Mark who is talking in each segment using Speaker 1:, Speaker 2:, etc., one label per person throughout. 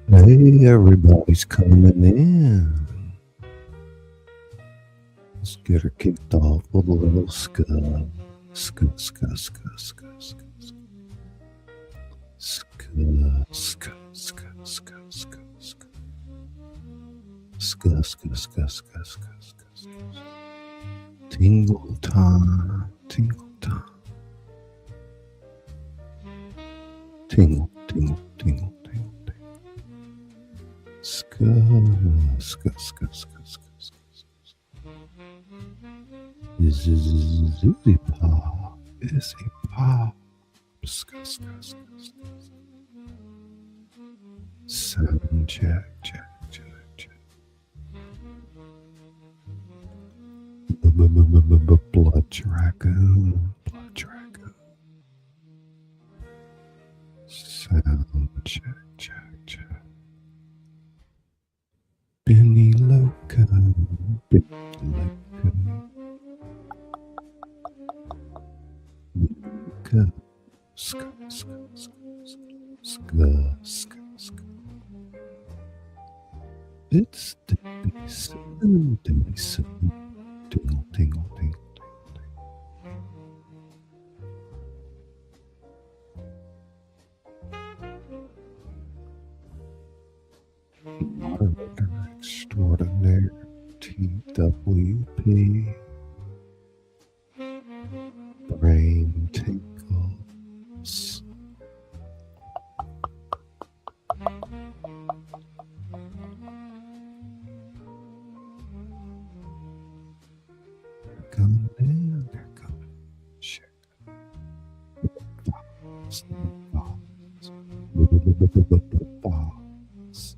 Speaker 1: Hey, everybody's coming in. Let's get her kicked off with a little ska. Ska, ska, ska, ska, ska, ska. Ska, ska, ska, ska, ska, ska. Ska, ska, ska, ska, ska, ska, ska. Tingle time, tingle time. Tingle, tingle, tingle, tingle, tingle. Ska, ska, ska, ska, ska, ska. ScullyPop, is a pop. Ska, ska, ska, ska. Sound check, check, check, check. Blood dragon, blood dragon. Sound check, check, check. Benny Loco, Benny Loco. Ska, ska, ska, ska, ska, ska. It's Debbie Sue, Debbie Sue. Tingle, tingle, tingle, tingle. Moderator extraordinaire, TWP. Brain tingles. They're coming in, they're coming. Shit. Box, box.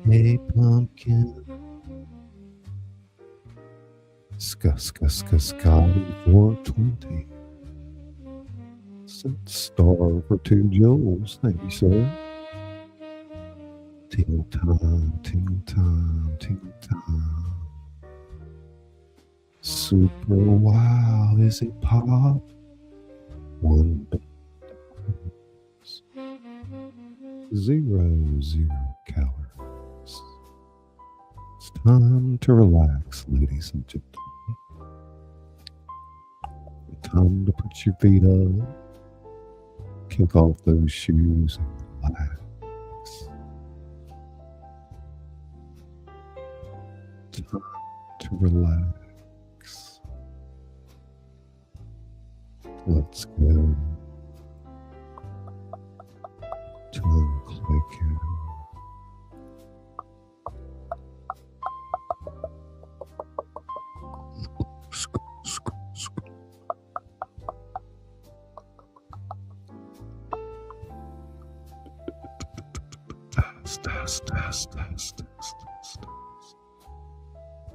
Speaker 1: Hey, pumpkin. Scotty 420. Star for 2 joules. Thank you, sir. Tingle time, tingle time, tingle time. Super wow, is it pop? 1 0 calories. It's time to relax, ladies and gentlemen. Time to put your feet up, Kick off those shoes and relax. Time to relax. Let's go. Tongue clicking.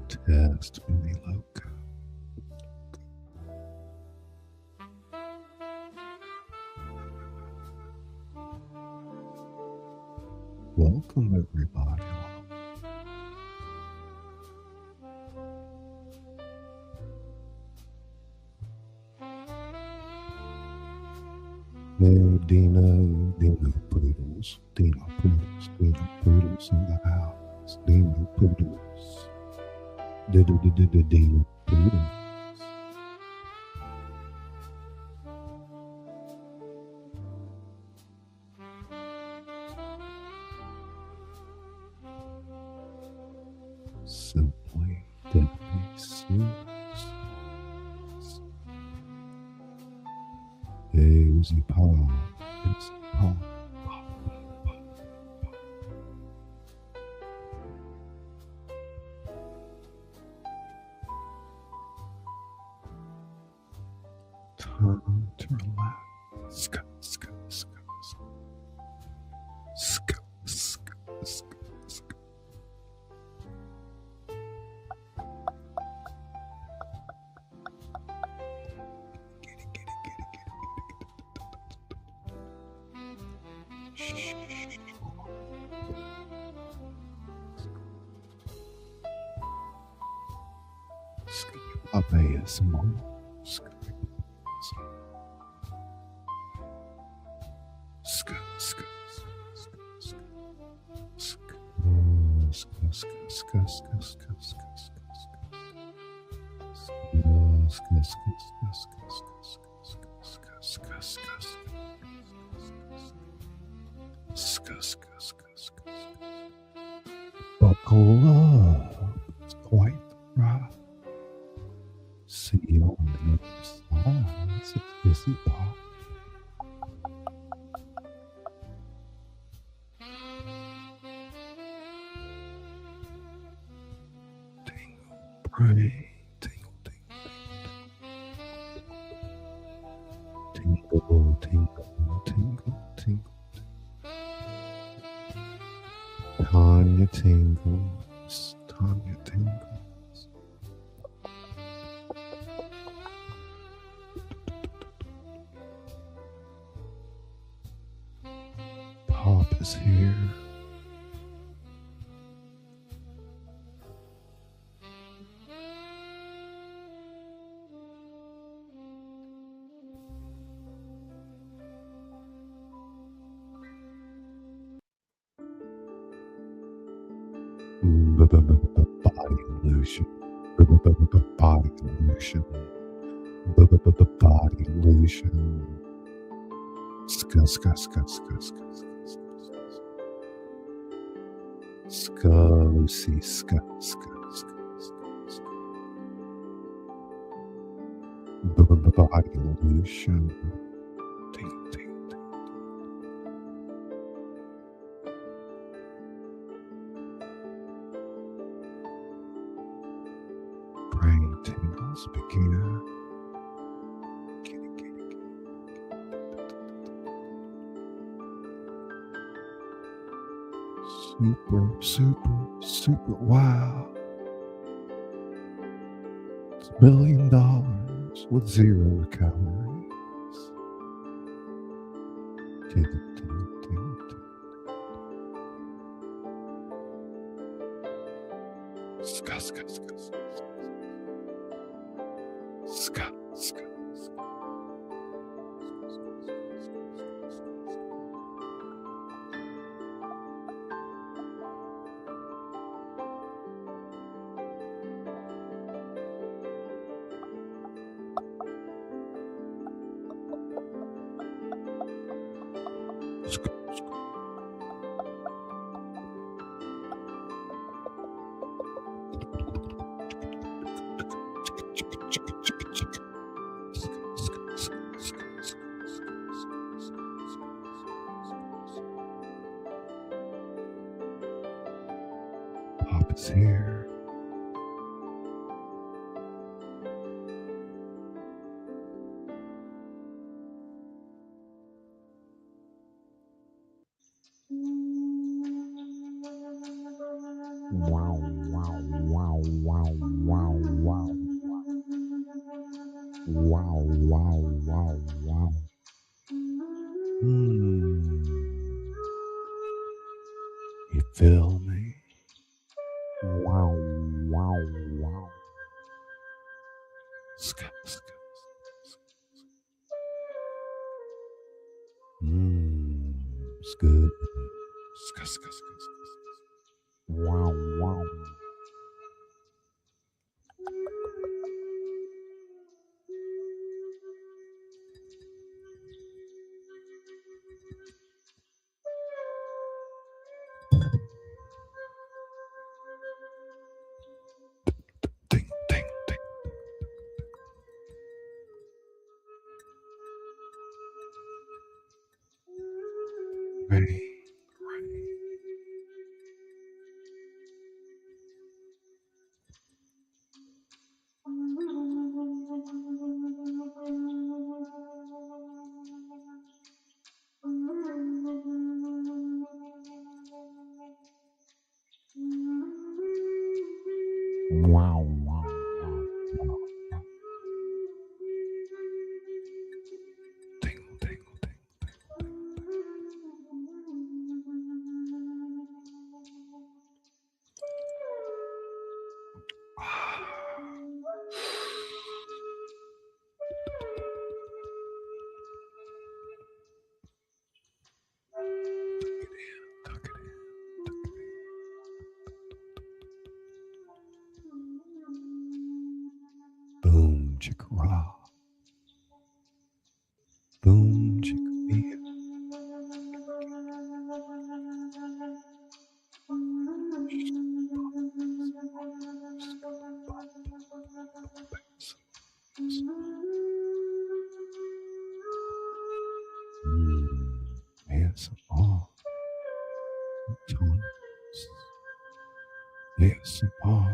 Speaker 1: Test Billy Loco. Welcome, everybody. Hey, Dino Poodles in the house. Dino Poodles. Dino Poodles. Simply deadly serious. Easy pop, easy pop, pop, pop. Time to relax. Ska, ska, ska, ska. Ska, ska, ska, ska. Get it. Shh. ScullyPop ASMR. Buckle up, it's quite the ride. See you on the other side. It's a busy pop. Tingle, pray, tingle, tingle, tingle, tingle, tingle. Tanya tingles, Tanya tingles. Pop is here. Body illusion. Body illusion. Body illusion. Ska, ska, ska, ska, ska, ska, ska. Lucy, ska, ska, ska, ska. Body illusion. Ting, ting. Brain tingles begin. Super wow. It's $1 million with 0 calories. Tingle, tingle, tingle, tingle. Ska, ska, ska, ska, ska, ska, ska. Pop is here. Wow, wow, wow, wow, wow, wow. Wow, wow, wow, wow. You feel me? Wow, wow, wow. Ska, ska, it's good. Ska, ska, ska, ska. Wow, wow. Ding, ding, ding. Ready, ready. Wow, wow, wow, wow. Tingle, tingle, tingle, tuck it in. Boom, chicka rah. Boom, chicka bee. ASMR. Tones. ASMR.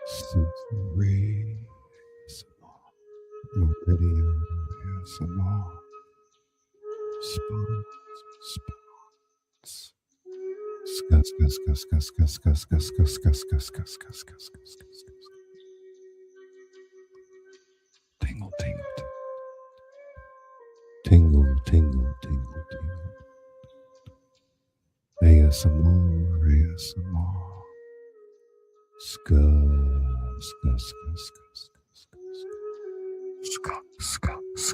Speaker 1: Sensory. ASMR. Radio. ASMR. Spots. Spots. Skus, skus, skus, skus, skus, skus, skus, skus, skus, skus, skus, skus, skus, skus, skus. Tingle, tingle, tingle, tingle, tingle, tingle. ASMR, ASMR. Skus, skus, skus, skus, skus, skus, skus, skus, skus,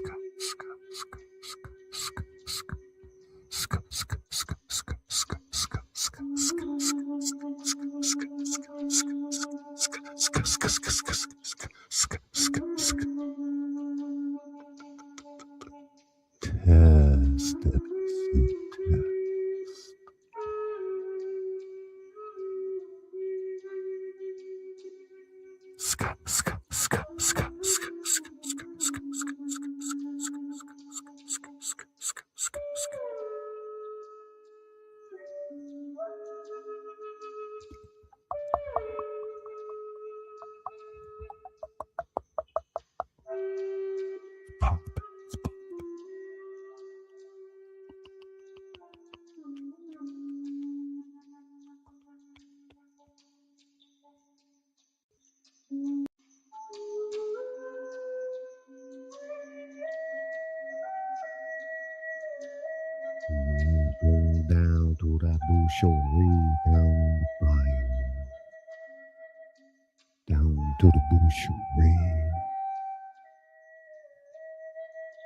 Speaker 1: test it. Pop. Go down to that bushel, down on the fire, down to the bushel.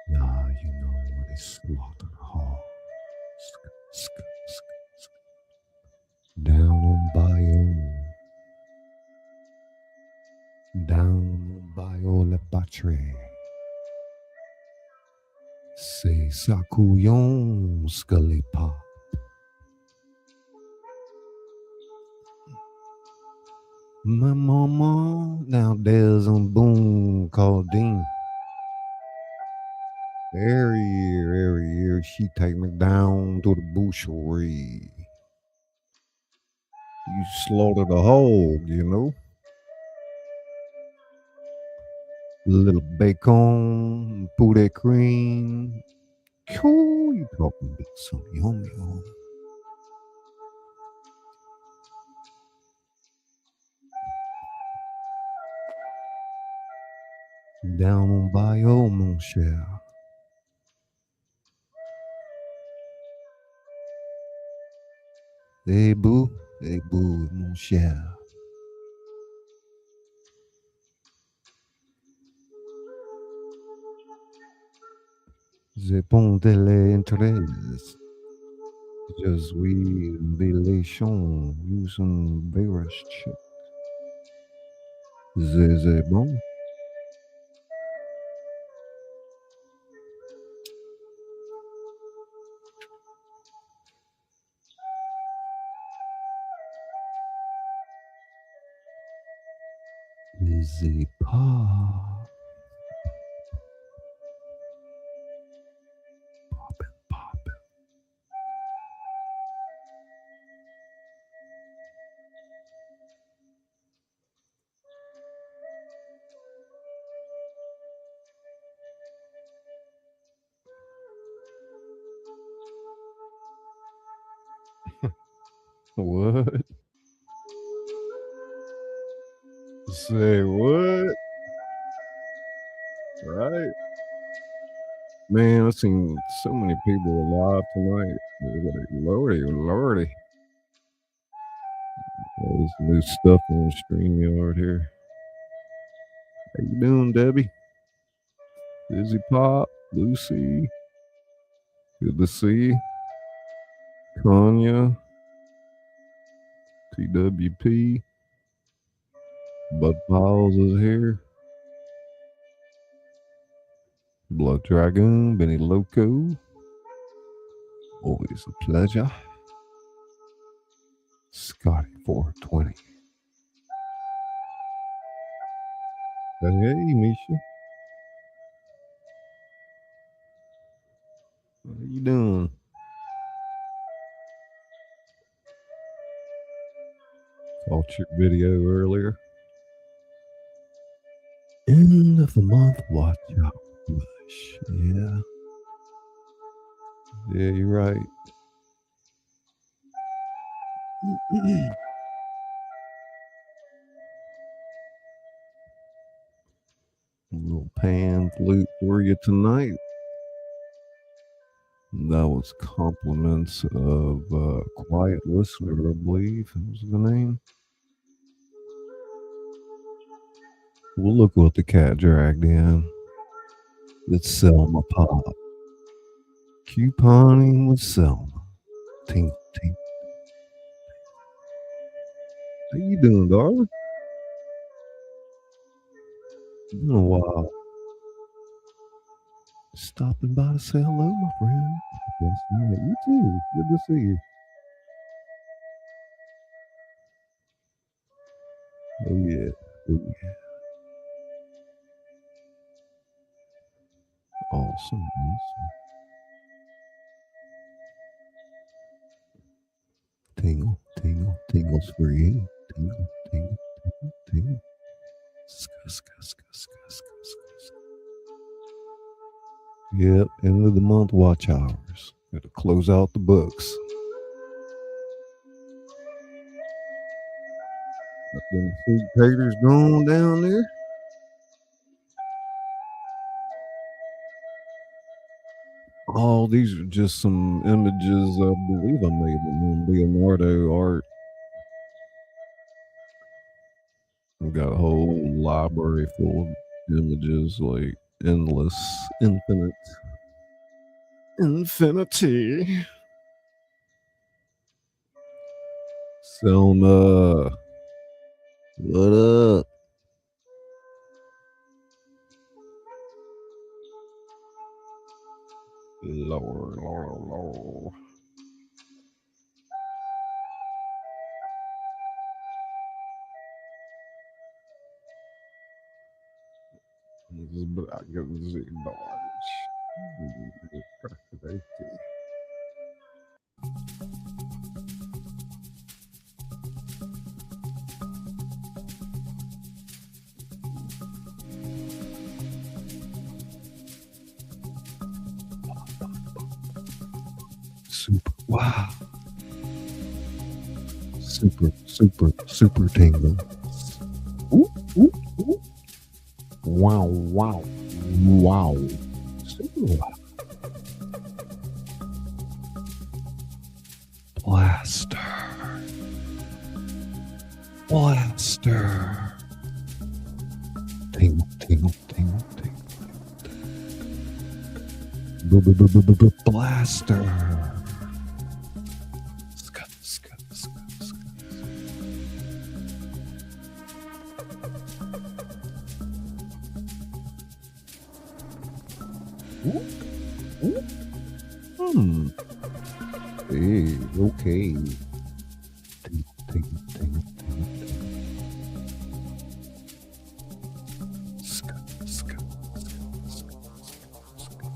Speaker 1: Now you know what is slaughterhouse. Down on down on Biola Battery. C'est ça couillon, ScullyPop. My mama, now there's a boom called Dean. Every year, she take me down to the butchery. You slaughter the hog, you know. Little bacon, poulet cream. Cool, you talking about some yum yum. Down on Bayou, mon cher. Hey boo, mon cher. Je ponte les entrées. Je suis relation using virus chip. C'est bon. C'est pas. Pop. What? Say what? Right? Man, I've seen so many people alive tonight. Lordy. All this new stuff on StreamYard here. How you doing, Debbie? Izzy Pop, Lucy. Good to see you. Kanya, TWP. Bud Piles is here. Blood Dragoon, Benny Loco. Always a pleasure. Scotty 420. Hey, Misha. How you doing? Caught your video earlier. End of the month, watch out. Bush. Yeah. Yeah, you're right. A little pan flute for you tonight. That was compliments of Quiet Listener, I believe. That was the name. Well, look what the cat dragged in. It's Selma Pop. Couponing with Selma. Tink. How you doing, darling? It's been a while. Stopping by to say hello, my friend. Yes, right. You too. Good to see you. Oh yeah. Awesome. Tingles for you. Tingle. Scuss. Yep, end of the month watch hours. Got to close out the books. Got them sweet taters going down there. Oh, these are just some images. I believe I made them in Leonardo art. We've got a whole library full of images, like infinity. Selma, what up? Lower, lower, lower. Super, wow. Super tingle. Ooh, ooh, ooh. Wow, wow, wow. Super wow. Blaster. Blaster. Tingle, tingle, tingle, tingle. Blaster. Scut, scut, scut, scut. Ooh, ooh. Hey, okay. Tingle, tingle, tingle, tingle, tingle. Scut, scut, scut, scut, scut.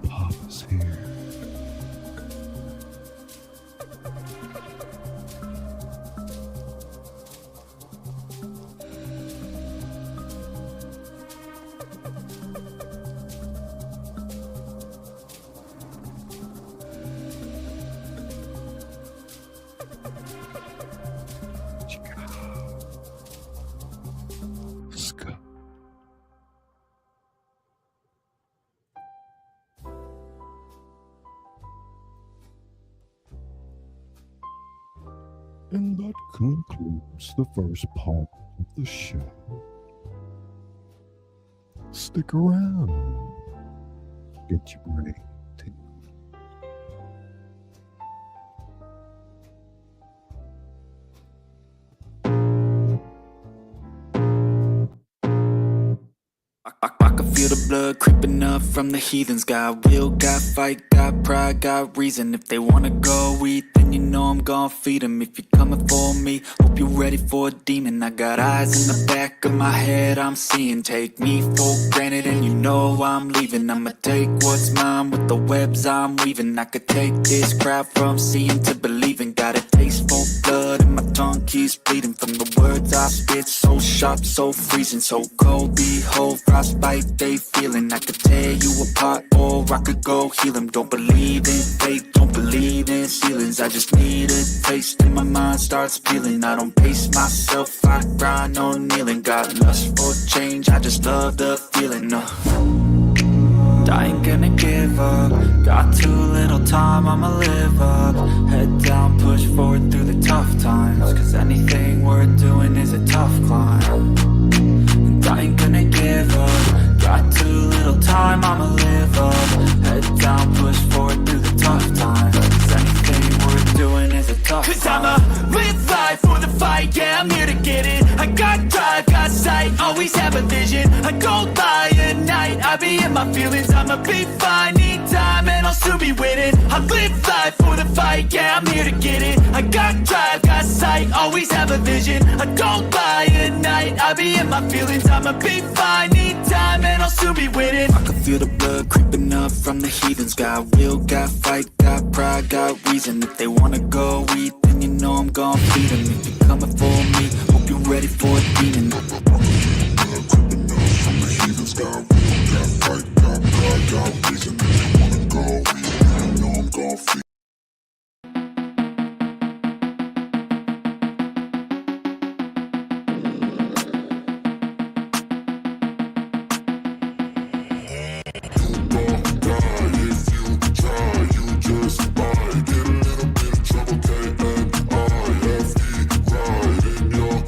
Speaker 1: Pop is here. Scut. And that concludes the first part of the show. Stick around. Get your brain tingling.
Speaker 2: I can feel the blood creeping up from the heathens. Got will, got fight, got pride, got reason. If they wanna go eat, then you know I'm gon' feed them. If you're coming for me, hope you're ready for a demon. I got eyes in the back of my head, I'm seeing. Take me for granted and you know I'm leaving. I'ma take what's mine with the webs I'm weaving. I could take this crowd from seeing to believing. Got a taste for blood and my tongue keeps bleeding. From the words I spit, so sharp, so freezing. So cold, behold, frostbite they feeling. I could tear you apart or I could go heal them. Don't believe in fate, don't believe in ceilings. I just need a taste and my mind starts peeling. I don't pace myself, I grind on kneeling. Got lust for change, I just love the feeling. I ain't gonna give up. Got too little time, I'ma live up. Head down, push forward through the tough times. Cause anything worth doing is a tough climb. And I ain't gonna give up. Got too little time, I'ma live up. Head down, push forward through the tough times. Cause anything worth doing is a tough climb. Cause I'ma live life for the fight, yeah, I'm here to get it. I got drive, got sight, always have a vision. I go by at night, I be in my feelings. I'ma be fine, need time, and I'll soon be winning. I live life for the fight, yeah, I'm here to get it. I got drive, got sight, always have a vision. I go by at night, I be in my feelings. I'ma be fine, need time, and I'll soon be winning. I can feel the blood creeping up from the heathens. Got will, got fight, got pride, got reason. If they wanna go eat, then you know I'm gon' feed them. If you're coming for me, hope you're ready for a demon. Creeping up from the heathens. Got will, got fight, got pride, got reason. If you wanna go eat, then you know I'm gon' feed them.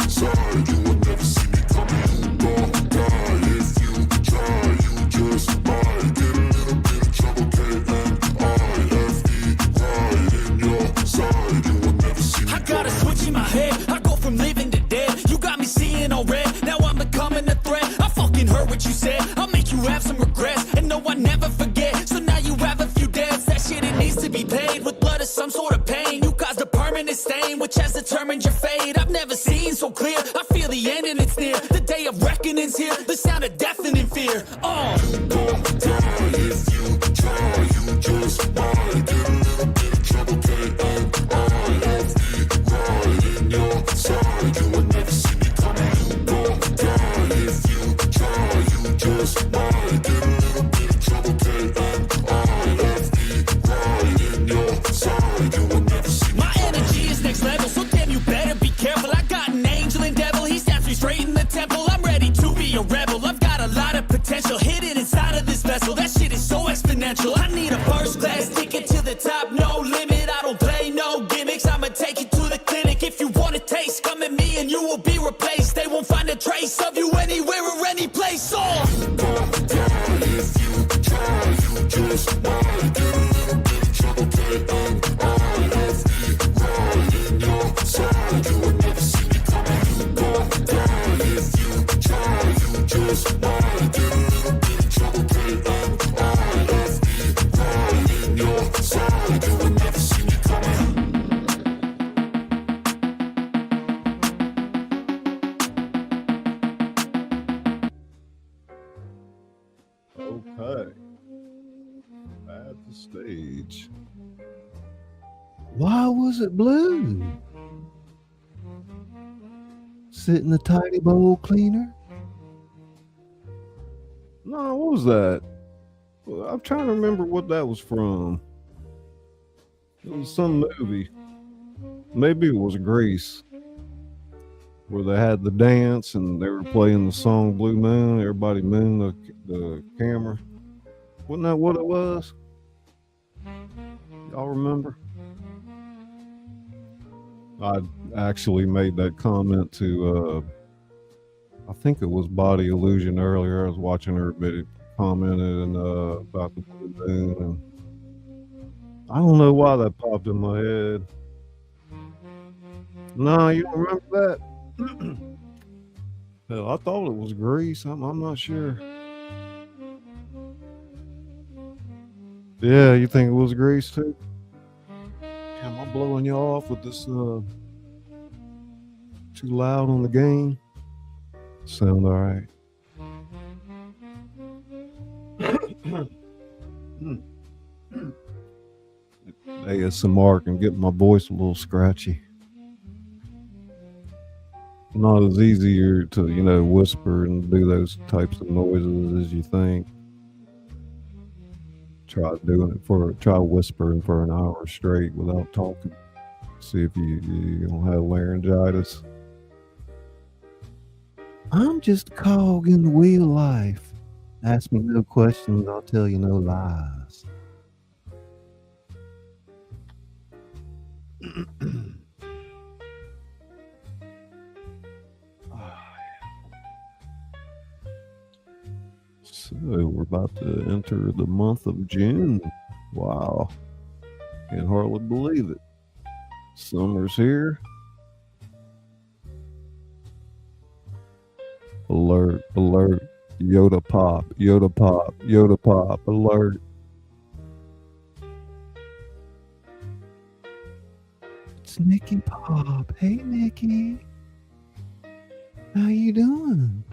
Speaker 2: Side, you will never see me coming. You gon' die if you try. is here, the sound of deafening fear.
Speaker 3: You gon' die if you try. You just might get a little bit of trouble, K.O. I have the right in your side. You will never see me coming. You gon' die if you try. You just might get a little bit of trouble, K.O. I have the right in your side. You will never see me
Speaker 2: My
Speaker 3: coming.
Speaker 2: energy is next level, so damn you better be careful. I got an angel and devil, he snaps me straight in the temple. I'm ready to be a rebel, I've got a lot of potential hidden inside of this vessel. That shit is so exponential. I need a first class ticket to the top, no limit. I don't play no gimmicks, I'ma take you to the clinic. If you want a taste, come at me and you will be replaced. They won't find a trace of you anywhere or any place.
Speaker 3: You gon' die if you try. You just might get a little bit of trouble, K.O. I have the right in your side. You will never see me coming. You gon' die if you try. You just might get a little bit of trouble, K.O. I have the right in your side. You will never see me coming.
Speaker 1: Okay. At the stage. Why was it blue? Sit in the tiny bowl cleaner? No, what was that? Well, I'm trying to remember what that was from. It was some movie. Maybe it was Grease, where they had the dance and they were playing the song Blue Moon. Everybody mooned the camera. Wasn't that what it was? Y'all remember? I actually made that comment to, I think it was Body Illusion earlier. I was watching her video, commented about the Blue Moon. And I don't know why that popped in my head. No, you don't remember that? Hell, I thought it was Grease. I'm not sure. Yeah, you think it was Grease too? Am I blowing you off with this too loud on the game? Sound all right. ASMR can get my voice a little scratchy. Not as easier to, whisper and do those types of noises as you think. Try whispering for an hour straight without talking. See if you don't have laryngitis. I'm just a cog in the wheel of life. Ask me no questions, I'll tell you no lies. So we're about to enter the month of June. Wow. Can't hardly believe it. Summer's here. Alert, alert. Yoda pop, Yoda pop, Yoda pop, alert. It's Nikki Pop. Hey, Nikki. How you doing?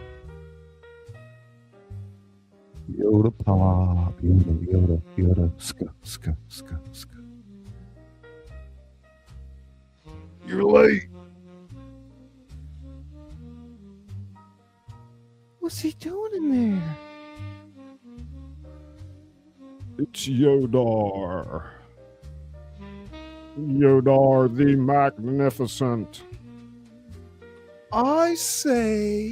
Speaker 1: Yoda pop, Yoda, ska, ska, ska, ska. You're late. What's he doing in there? It's Yodar. Yodar the Magnificent. I say,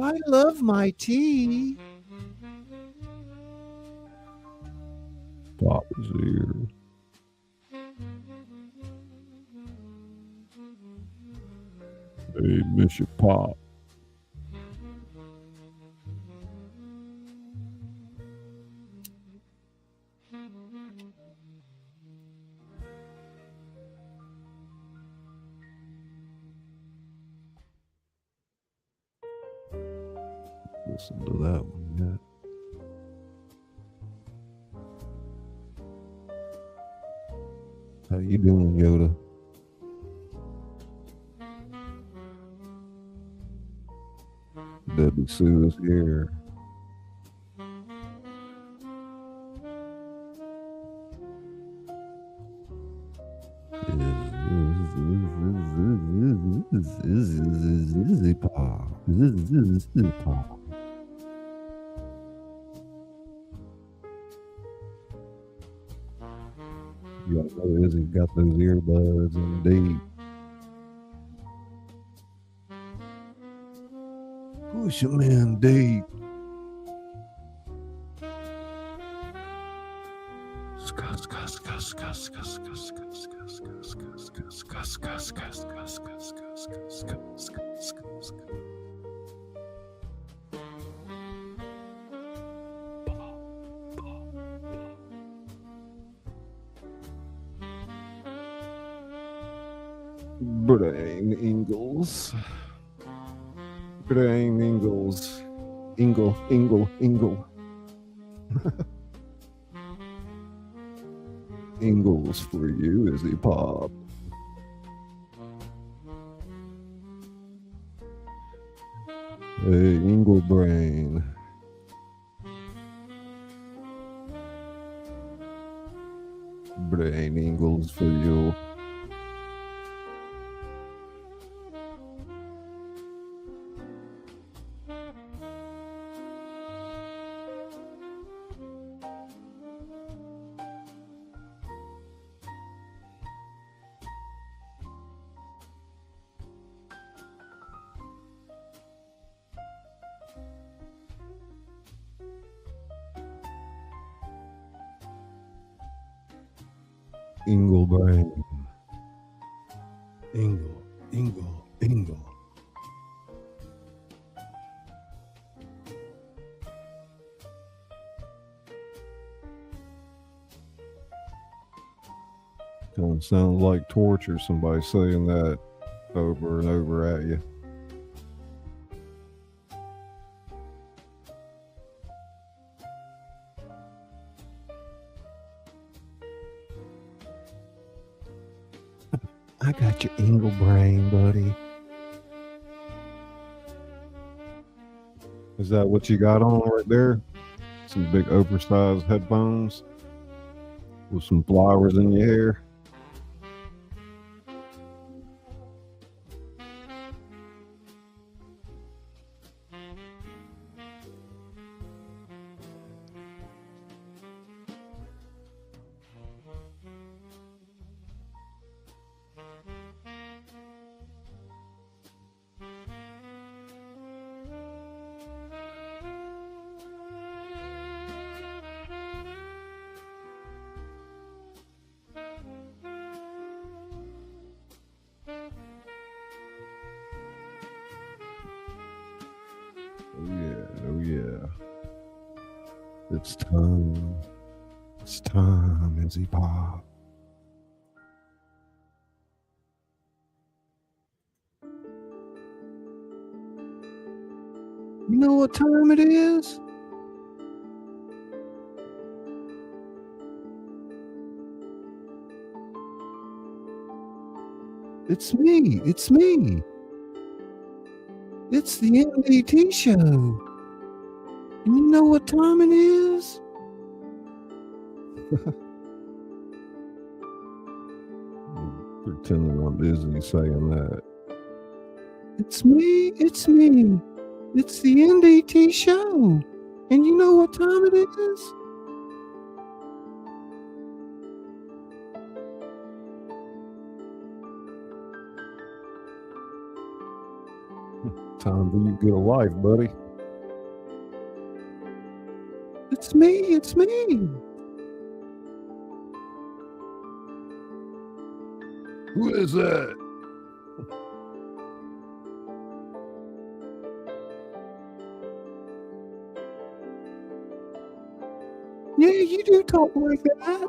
Speaker 1: I love my tea. Pop is here. Hey, miss you, Pop. Listen to that one yet. How you doing, Yoda? Debbie Sue is here. ScullyPop. Y'all know Izzy got those earbuds indeed. Push him in deep. Brain Ingalls. Brain Ingalls. Ingle. Ingalls for you, Izzy Pop. Hey, Ingle Brain. Brain Ingalls for you. Ingle Brain. Ingle. Kind of sounds like torture, somebody saying that over and over at you. I got your Ingle Brain, buddy. Is that what you got on right there? Some big oversized headphones with some flowers in your hair? Oh yeah. It's time. It's time, Izzy Pop. You know what time it is? It's me. It's the NDT show. And you know what time it is? Pretending I'm Disney saying that. It's me. It's the NDT show. And you know what time it is? Time for you to get a life, buddy. It's me. Who is that? Yeah, you do talk like that.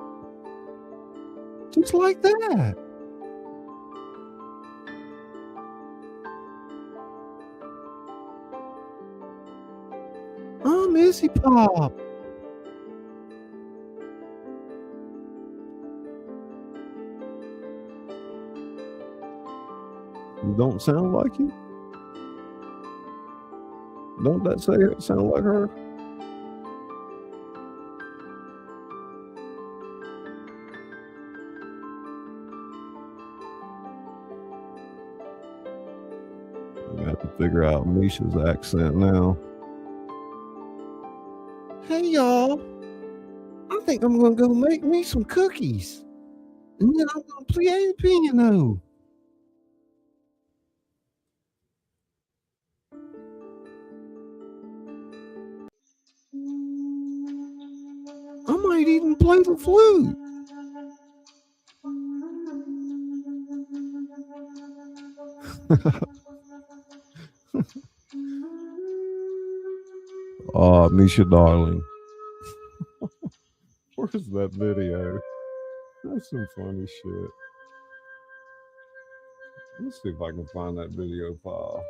Speaker 1: Just like that. I'm Izzy Pop. You don't sound like you? Don't that sound like her? I got to figure out Misha's accent now. Hey y'all, I think I'm gonna go make me some cookies, and then I'm gonna play the piano. I might even play the flute. Oh, Misha darling. Where's that video? That's some funny shit. Let's see if I can find that video file.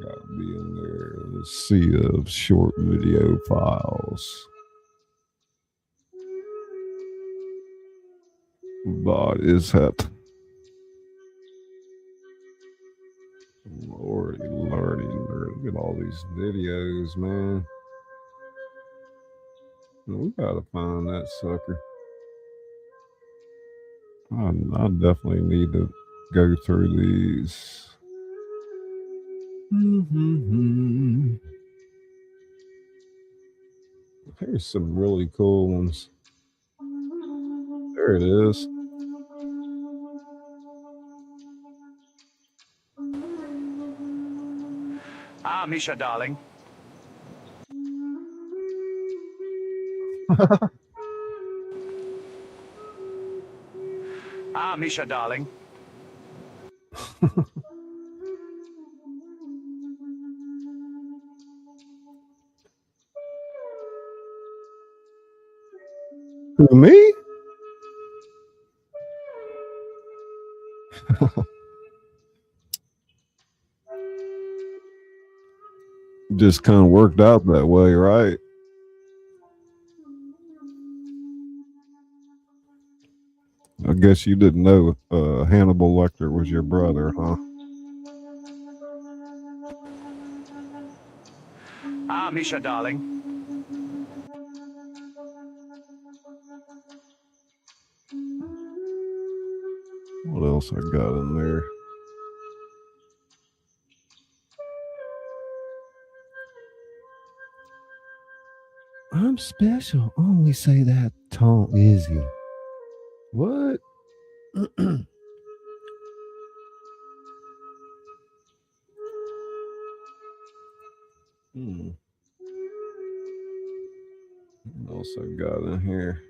Speaker 1: Gotta be in there. Let's see of short video files. What is that? I'm already learning. Look at all these videos, man. We gotta find that sucker. I definitely need to go through these. There's some really cool ones. There it is.
Speaker 4: Ah, Misha, darling. Ah, Misha, darling.
Speaker 1: Who, me? Just kind of worked out that way, right? I guess you didn't know Hannibal Lecter was your brother, huh?
Speaker 4: Ah, Misha, darling.
Speaker 1: What else I got in there? I'm special. I only say that to Izzy. What? What else I got in here?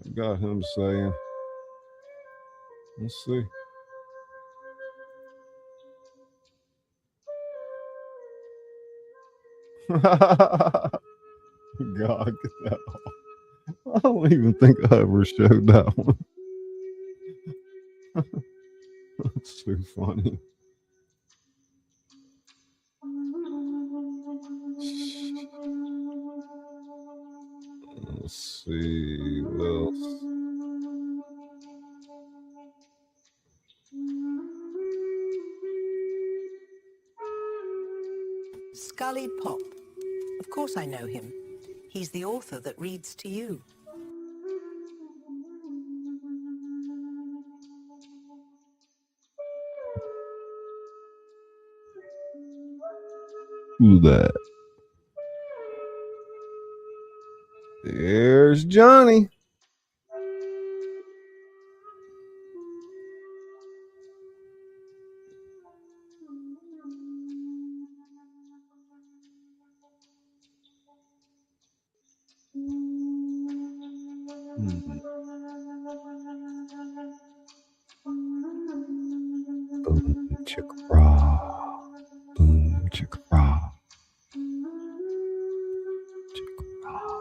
Speaker 1: I got him saying, let's see. God, get that off. I don't even think I ever showed that one. That's so funny. Let's see what else.
Speaker 5: ScullyPop. Of course I know him. He's the author that reads to you.
Speaker 1: Who's that? There's Johnny. Boom, chicka raw. Boom, chicka raw. Chicka raw.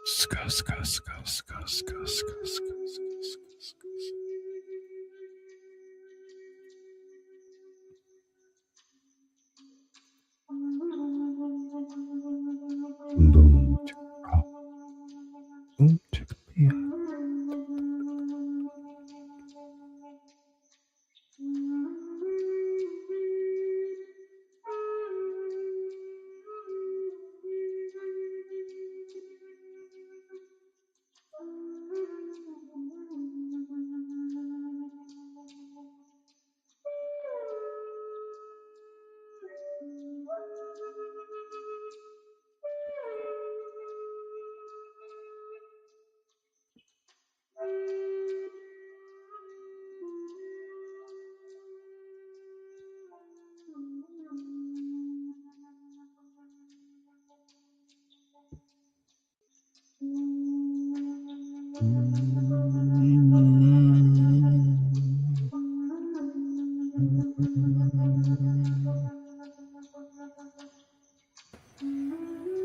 Speaker 1: Ska, ska, ska, ska, ska, ska, ska, ska, ska. Boom, chicka, rock. Boom, chicka, yeah.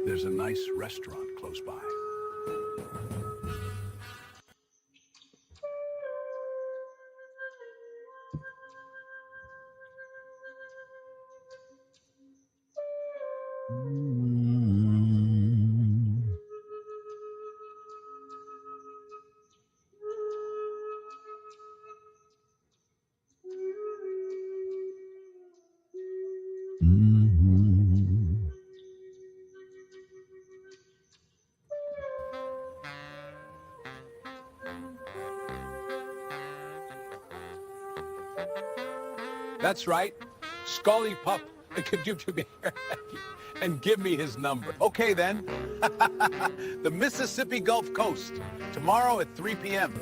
Speaker 6: There's a nice restaurant close by. That's right. ScullyPop could you do me and give me his number. Okay then. The Mississippi Gulf Coast. Tomorrow at 3 p.m.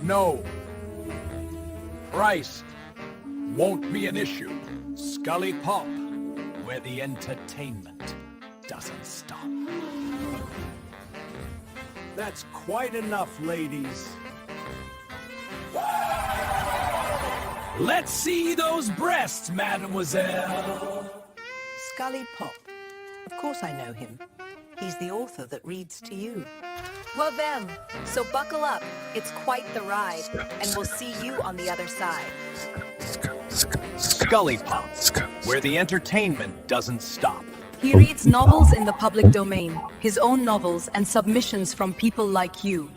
Speaker 6: No. Price won't be an issue. ScullyPop, where the entertainment doesn't stop. That's quite enough, ladies. Let's see those breasts, mademoiselle.
Speaker 5: ScullyPop. Of course I know him. He's the author that reads to you.
Speaker 7: Well then, so buckle up. It's quite the ride, and we'll see you on the other side.
Speaker 6: ScullyPop, where the entertainment doesn't stop.
Speaker 7: He reads novels in the public domain, his own novels and submissions from people like you.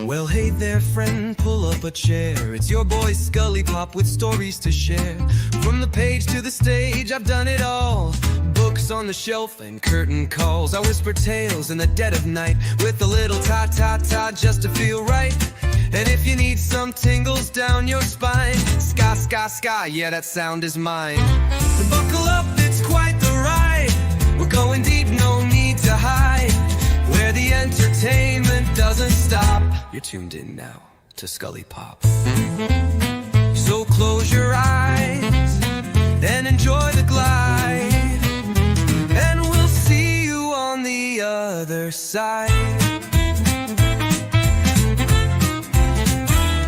Speaker 8: Well, hey there, friend, pull up a chair. It's your boy ScullyPop with stories to share. From the page to the stage, I've done it all. Books on the shelf and curtain calls. I whisper tales in the dead of night with a little ta-ta-ta just to feel right. And if you need some tingles down your spine, ska, ska, ska, yeah, that sound is mine. So buckle up, it's quite the ride. We're going deep, no need to hide. Where the entertainment doesn't stop. You're tuned in now to ScullyPop. So close your eyes and enjoy the glide, and we'll see you on the other side.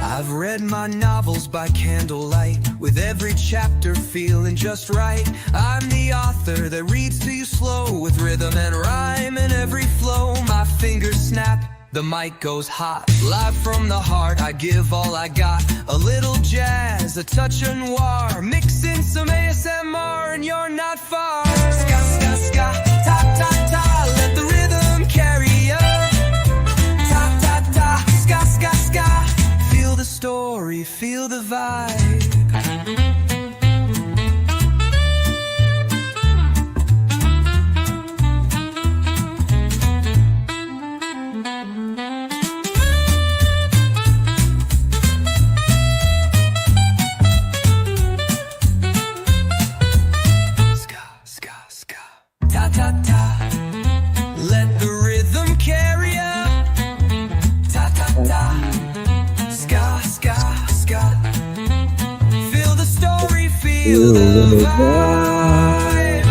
Speaker 8: I've read my novels by candlelight, with every chapter feeling just right. I'm the author that reads to you slow, with rhythm and rhyme in every flow. My fingers snap, the mic goes hot. Live from the heart, I give all I got. A little jazz, a touch of noir, mix in some ASMR and you're not far. Ska, ska, ska, ta, ta, ta, let the rhythm carry you. Ta, ta, ta, ska, ska, ska. Feel the story, feel the vibe. Ska, ska, ska. Ta, ta, ta. Let the rhythm carry ya. Ta, ta, ta. Ska, ska, ska. Feel the story, feel the vibe.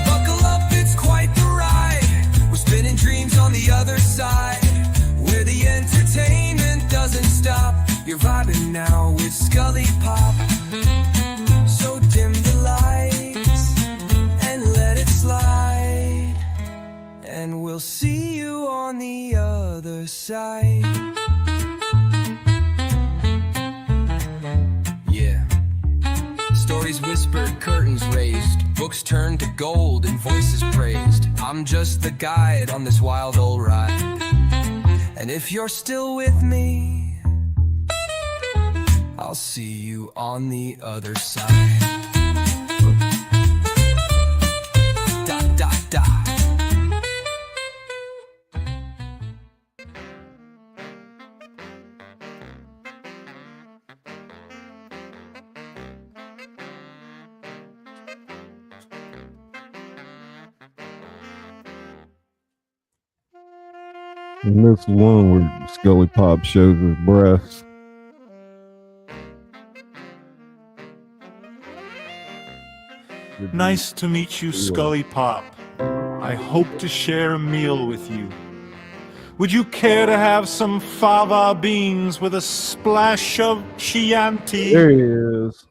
Speaker 8: Buckle up, it's quite the ride. We're spinning dreams on the other side, where the entertainment doesn't stop. You're vibing now with ScullyPop. So we'll see you on the other side. Yeah. Stories whispered, curtains raised, books turned to gold and voices praised. I'm just the guide on this wild old ride. And if you're still with me, I'll see you on the other side. Dot, dot, dot.
Speaker 1: And this one where ScullyPop shows his breasts.
Speaker 9: Nice to meet you, ScullyPop. I hope to share a meal with you. Would you care to have some fava beans with a splash of Chianti?
Speaker 1: There he is.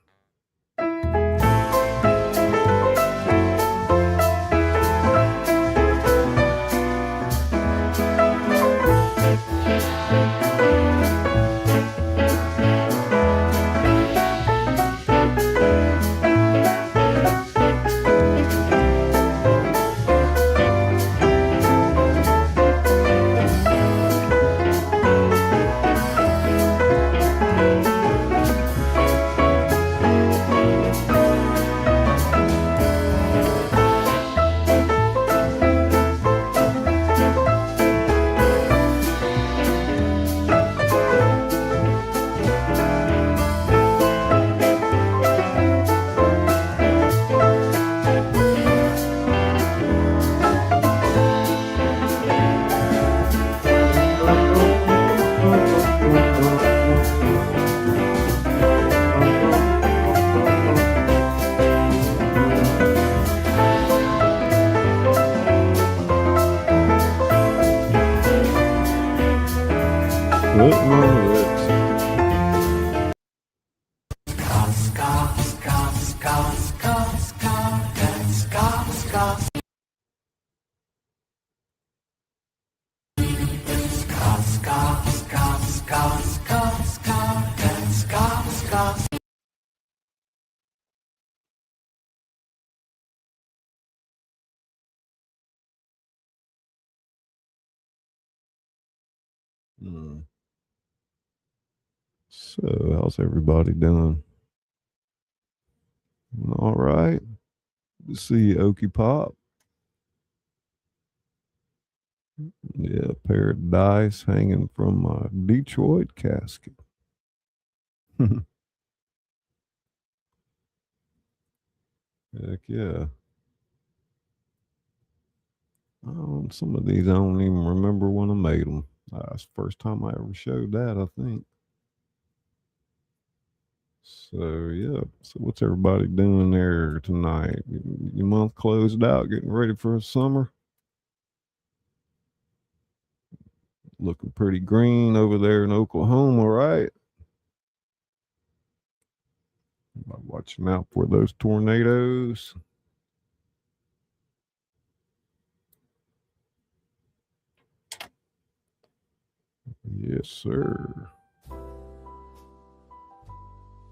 Speaker 1: So, how's everybody doing? All right. Good to see you, Okie Pop. Yeah, paradise hanging from my Detroit casket. Heck yeah. Some of these I don't even remember when I made them. That's the first time I ever showed that, I think. So yeah. So what's everybody doing there tonight? Your month closed out, getting ready for summer. Looking pretty green over there in Oklahoma, right? Watching out for those tornadoes. Yes, sir.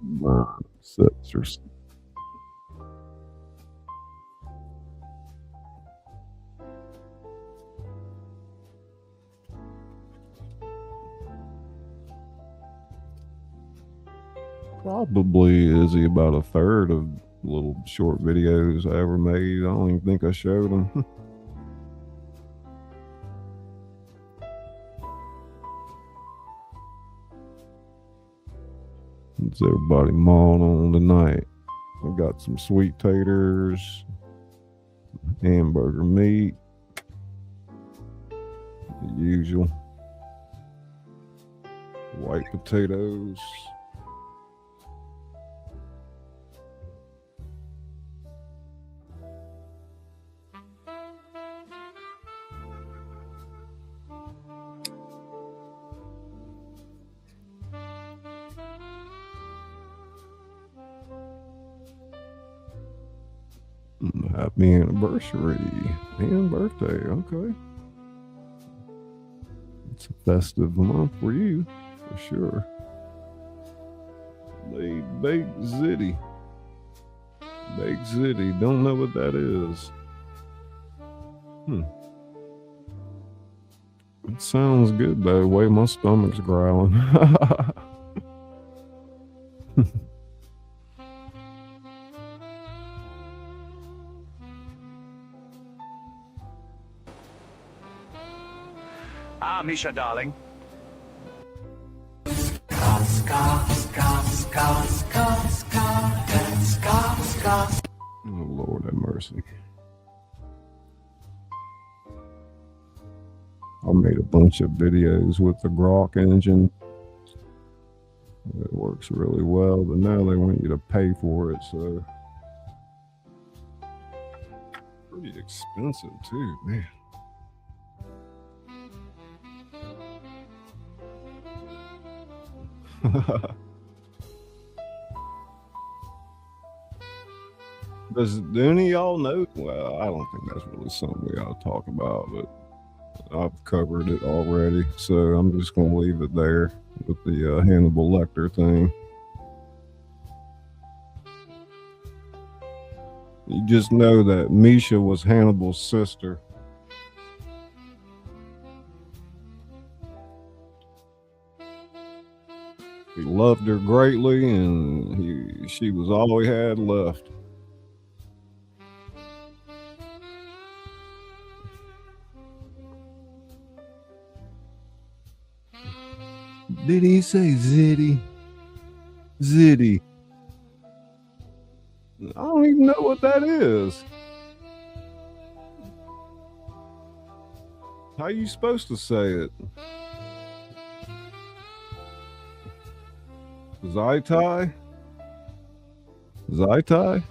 Speaker 1: Mindsets are probably is he about a third of little short videos I ever made. I don't even think I showed them. What's everybody mawing on tonight? I got some sweet taters, hamburger meat, the usual, white potatoes. Happy anniversary and birthday. Okay. It's a festive month for you, for sure. Laid Baked Zitty. Baked Zitty. Don't know what that is. It sounds good though. The way my stomach's growling.
Speaker 4: Misha, darling.
Speaker 1: Oh, Lord have mercy. I made a bunch of videos with the Grok engine. It works really well, but now they want you to pay for it, so pretty expensive too, man. Do any of y'all know? Well, I don't think that's really something we ought to talk about, but I've covered it already, so I'm just going to leave it there with the Hannibal Lecter thing. You just know that Misha was Hannibal's sister. He loved her greatly, and she was all he had left. Did he say Zitty? Zitty. I don't even know what that is. How you supposed to say it? Zaitai? Zaitai?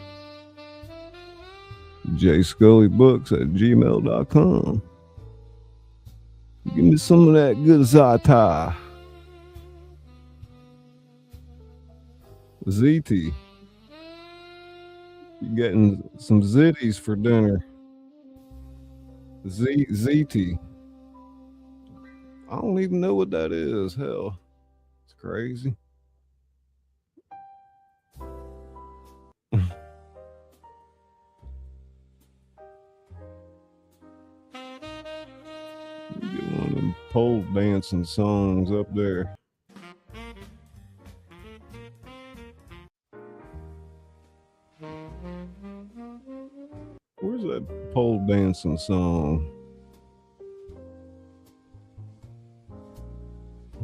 Speaker 1: jscullybooks@gmail.com. Give me some of that good Zaitai. ZT. You getting some zitties for dinner. ZT. I don't even know what that is. Hell, it's crazy. Get one of them pole dancing songs up there. Where's that pole dancing song?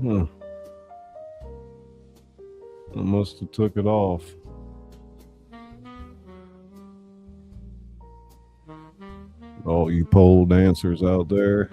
Speaker 1: I must have took it off. All you pole dancers out there.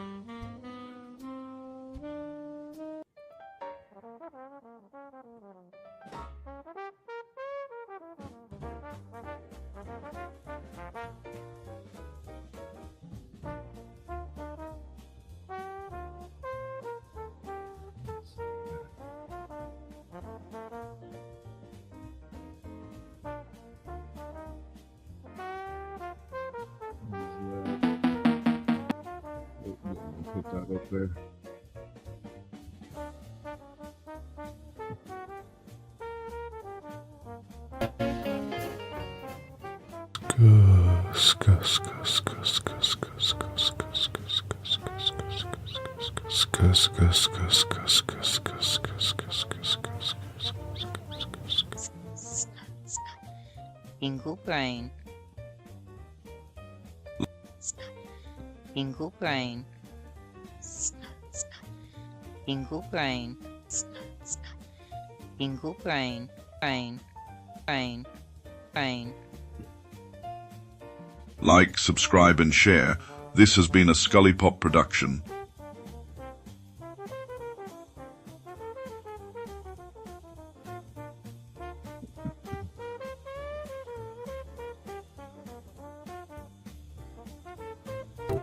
Speaker 1: Put that up there.
Speaker 10: Bingle brain. Bingle brain. Bingle brain. Bingle brain. Brain.
Speaker 11: Like, subscribe and share. This has been a ScullyPop production.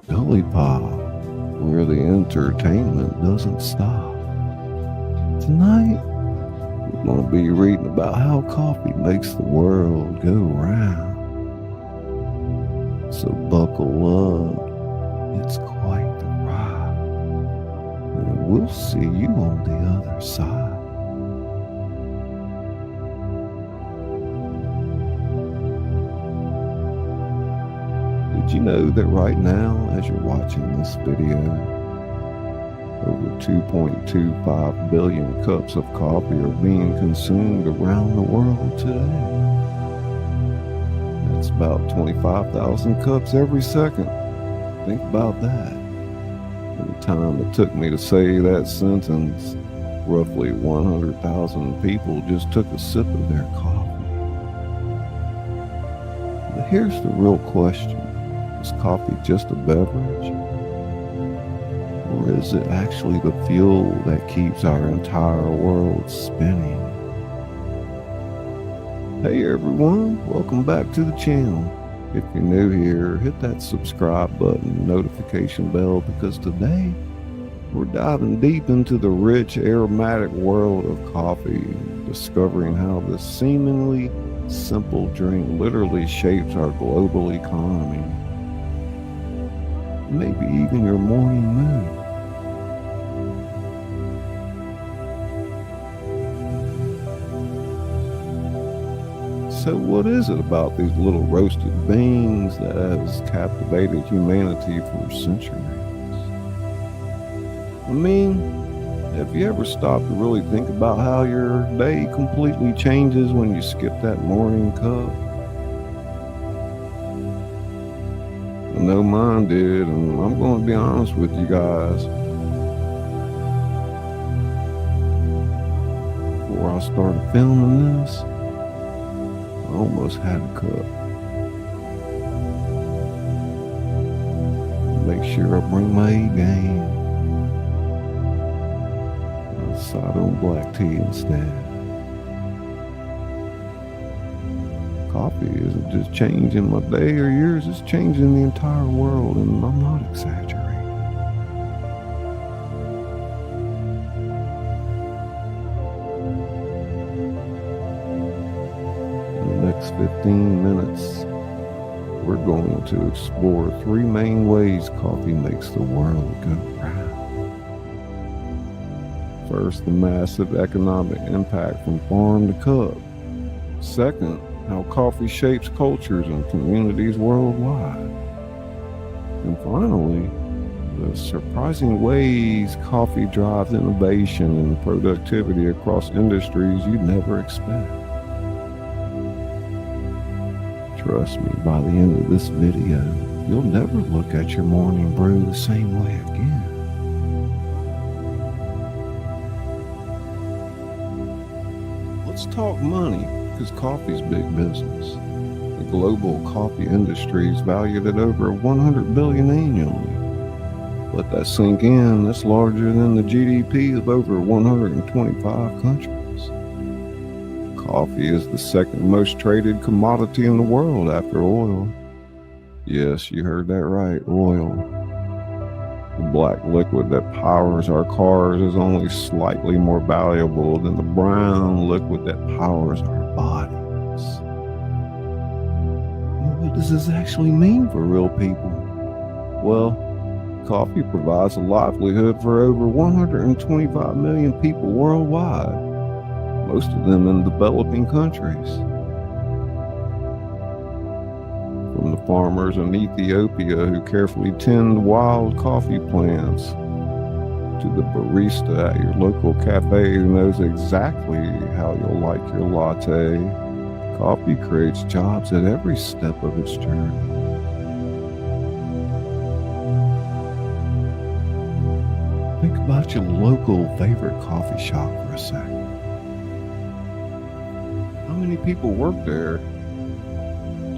Speaker 1: ScullyPop, where the entertainment doesn't stop. Tonight, we're going to be reading about how coffee makes the world go round. So buckle up, it's quite the ride. And we'll see you on the other side. Did you know that right now, as you're watching this video, over 2.25 billion cups of coffee are being consumed around the world today? That's about 25,000 cups every second. Think about that. In the time it took me to say that sentence, roughly 100,000 people just took a sip of their coffee. But here's the real question. Is coffee just a beverage? Or is it actually the fuel that keeps our entire world spinning? Hey everyone, welcome back to the channel. If you're new here, hit that subscribe button, notification bell, because today we're diving deep into the rich aromatic world of coffee, discovering how this seemingly simple drink literally shapes our global economy, maybe even your morning mood. So what is it about these little roasted beans that has captivated humanity for centuries? I mean, have you ever stopped to really think about how your day completely changes when you skip that morning cup? I know mine did, and I'm going to be honest with you guys. Before I started filming this, I almost had a cup. Make sure I bring my A game. I'll side on black tea instead. Coffee isn't just changing my day or years, it's changing the entire world, and I'm not exaggerating. Next 15 minutes, we're going to explore 3 main ways coffee makes the world go round. First, the massive economic impact from farm to cup. Second, how coffee shapes cultures and communities worldwide. And finally, the surprising ways coffee drives innovation and productivity across industries you'd never expect. Trust me, by the end of this video, you'll never look at your morning brew the same way again. Let's talk money, because coffee's big business. The global coffee industry is valued at over $100 billion annually. Let that sink in, that's larger than the GDP of over 125 countries. Coffee is the second most traded commodity in the world after oil. Yes, you heard that right, oil. The black liquid that powers our cars is only slightly more valuable than the brown liquid that powers our bodies. Well, what does this actually mean for real people? Well, coffee provides a livelihood for over 125 million people worldwide. Most of them in developing countries. From the farmers in Ethiopia who carefully tend wild coffee plants, to the barista at your local cafe who knows exactly how you'll like your latte, coffee creates jobs at every step of its journey. Think about your local favorite coffee shop for a second. How many people work there?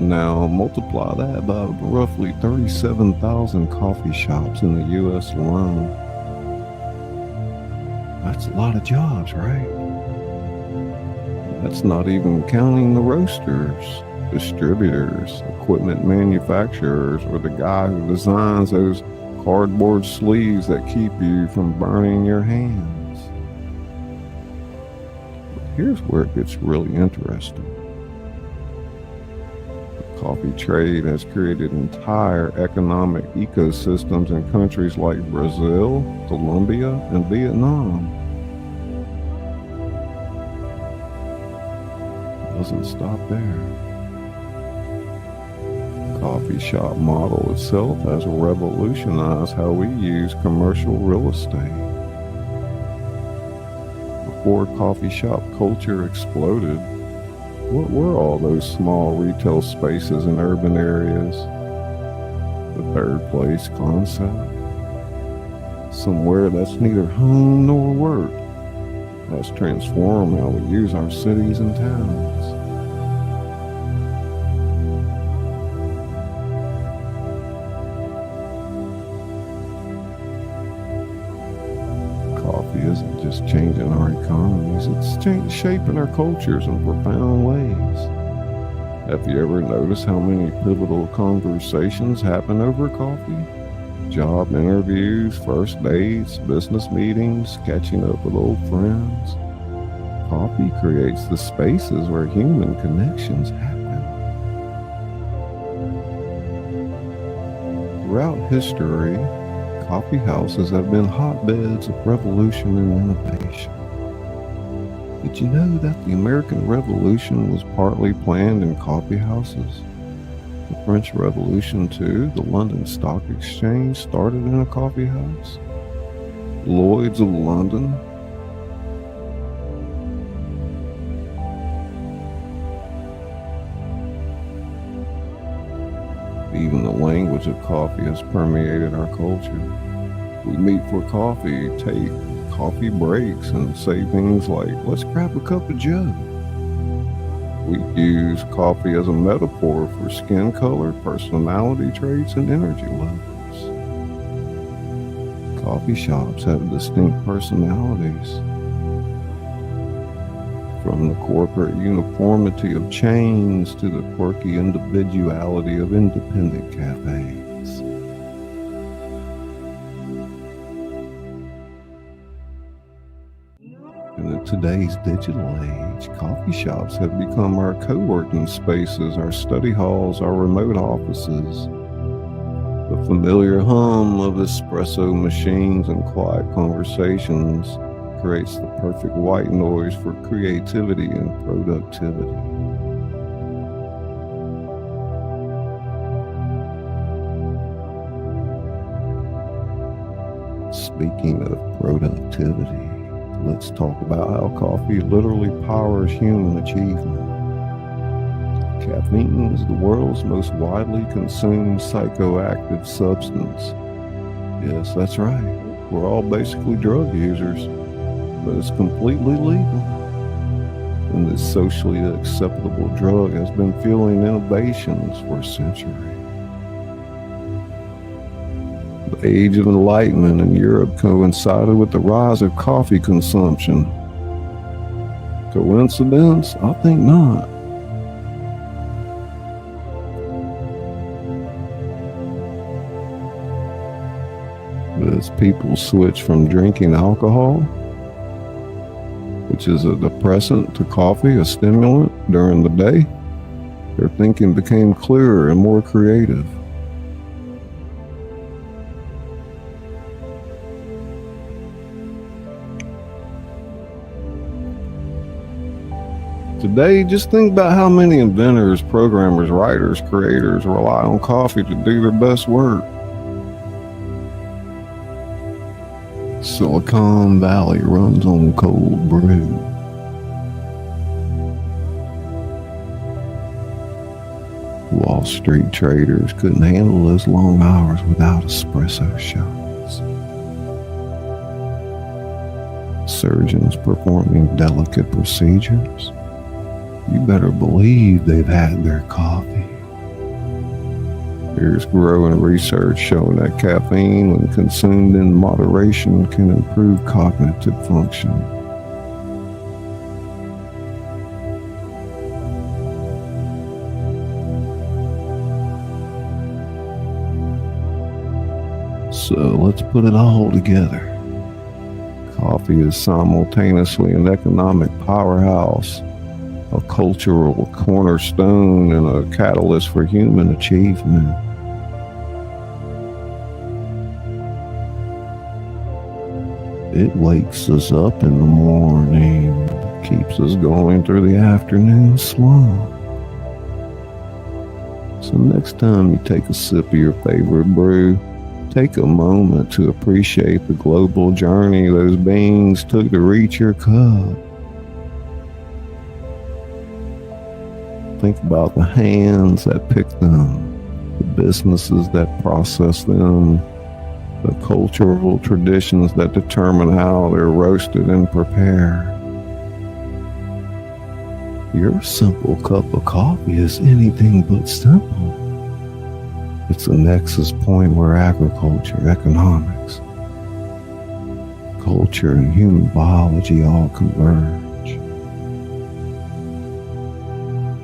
Speaker 1: Now multiply that by roughly 37,000 coffee shops in the US alone. That's a lot of jobs, right? That's not even counting the roasters, distributors, equipment manufacturers, or the guy who designs those cardboard sleeves that keep you from burning your hands. Here's where it gets really interesting. Coffee trade has created entire economic ecosystems in countries like Brazil, Colombia, and Vietnam. Doesn't stop there. Coffee shop model itself has revolutionized how we use commercial real estate. Before coffee shop culture exploded, what were all those small retail spaces in urban areas? The third place concept. Somewhere that's neither home nor work. Has transformed how we use our cities and towns. Coffee isn't just changing our economies, it's shaping our cultures in profound ways. Have you ever noticed how many pivotal conversations happen over coffee? Job interviews, first dates, business meetings, catching up with old friends. Coffee creates the spaces where human connections happen. Throughout history, coffee houses have been hotbeds of revolution and innovation. Did you know that the American Revolution was partly planned in coffee houses? The French Revolution, too, the London Stock Exchange started in a coffee house. Lloyd's of London. Even the language of coffee has permeated our culture. We meet for coffee, take coffee breaks, and say things like, let's grab a cup of joe. We use coffee as a metaphor for skin color, personality traits, and energy levels. Coffee shops have distinct personalities. From the corporate uniformity of chains to the quirky individuality of independent cafes. In today's digital age, coffee shops have become our co-working spaces, our study halls, our remote offices. The familiar hum of espresso machines and quiet conversations creates the perfect white noise for creativity and productivity. Speaking of productivity, let's talk about how coffee literally powers human achievement. Caffeine is the world's most widely consumed psychoactive substance. Yes, that's right. We're all basically drug users, but it's completely legal. And this socially acceptable drug has been fueling innovations for a century. The Age of Enlightenment in Europe coincided with the rise of coffee consumption. Coincidence? I think not. As people switch from drinking alcohol, which is a depressant, to coffee, a stimulant, during the day, their thinking became clearer and more creative. Today, just think about how many inventors, programmers, writers, creators rely on coffee to do their best work. Silicon Valley runs on cold brew. Wall Street traders couldn't handle those long hours without espresso shots. Surgeons performing delicate procedures, you better believe they've had their coffee. There's growing research showing that caffeine, when consumed in moderation, can improve cognitive function. So let's put it all together. Coffee is simultaneously an economic powerhouse, a cultural cornerstone and a catalyst for human achievement. It wakes us up in the morning, keeps us going through the afternoon slump. So next time you take a sip of your favorite brew, take a moment to appreciate the global journey those beings took to reach your cup. Think about the hands that picked them, the businesses that process them, the cultural traditions that determine how they're roasted and prepared. Your simple cup of coffee is anything but simple. It's a nexus point where agriculture, economics, culture, and human biology all converge.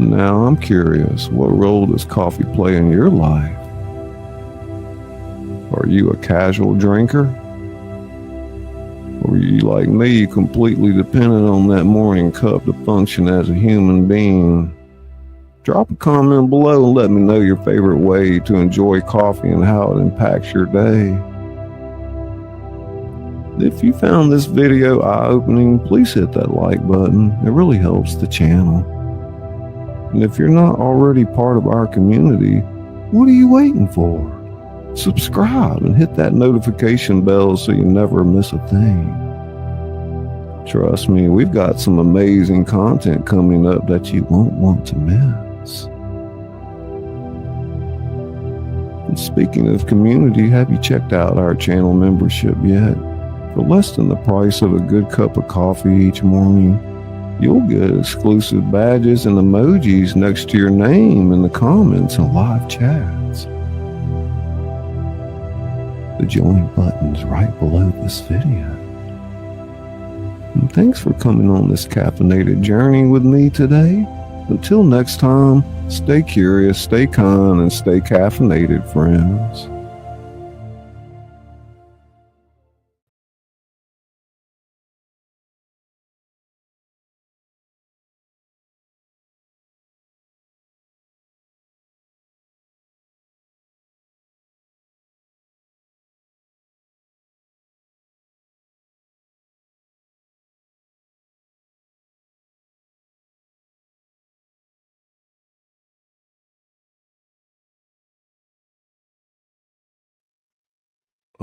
Speaker 1: Now I'm curious, what role does coffee play in your life? Are you a casual drinker? Or are you like me, completely dependent on that morning cup to function as a human being? Drop a comment below and let me know your favorite way to enjoy coffee and how it impacts your day. If you found this video eye-opening, please hit that like button. It really helps the channel. And if you're not already part of our community, what are you waiting for? Subscribe and hit that notification bell so you never miss a thing. Trust me, we've got some amazing content coming up that you won't want to miss. And speaking of community, have you checked out our channel membership yet? For less than the price of a good cup of coffee each morning, you'll get exclusive badges and emojis next to your name in the comments and live chats. The join button's right below this video. And thanks for coming on this caffeinated journey with me today. Until next time, stay curious, stay kind, and stay caffeinated, friends.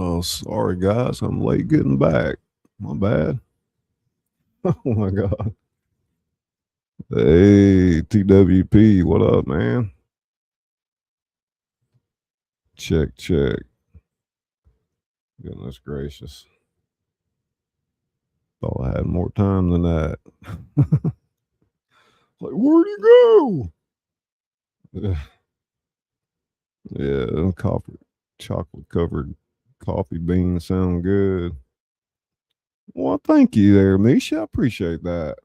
Speaker 1: Oh, sorry guys, I'm late getting back. My bad. Oh my God. Hey, TWP, what up, man? Check. Goodness gracious. Thought I had more time than that. Like, where'd he go? Yeah, chocolate covered coffee beans sound good. Well, thank you there, Misha. I appreciate that.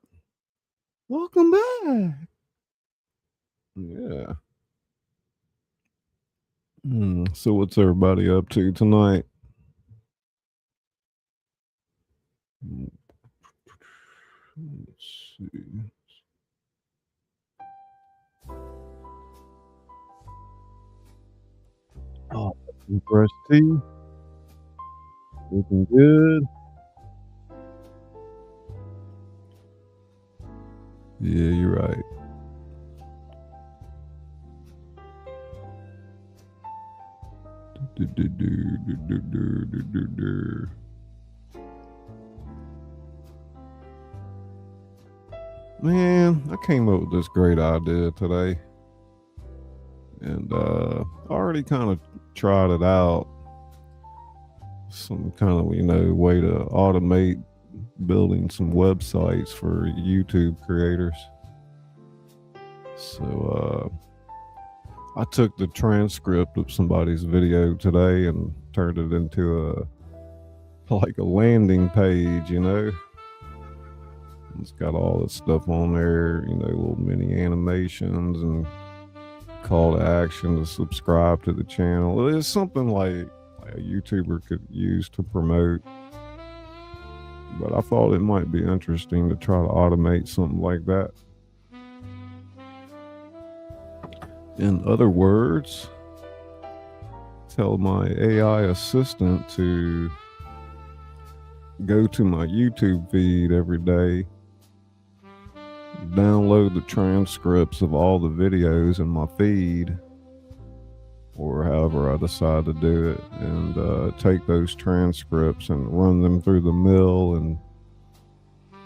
Speaker 1: Welcome back. Yeah. So what's everybody up to tonight? Let's see. Oh, fresh tea. Looking good. Yeah, you're right. Man, I came up with this great idea today. And I already kind of tried it out. Some kind of, way to automate building some websites for YouTube creators. So I took the transcript of somebody's video today and turned it into a landing page, It's got all this stuff on there, little mini animations and call to action to subscribe to the channel. It's something like a YouTuber could use to promote. But I thought it might be interesting to try to automate something like that. In other words, tell my AI assistant to go to my YouTube feed every day, download the transcripts of all the videos in my feed, or however I decide to do it, and take those transcripts and run them through the mill and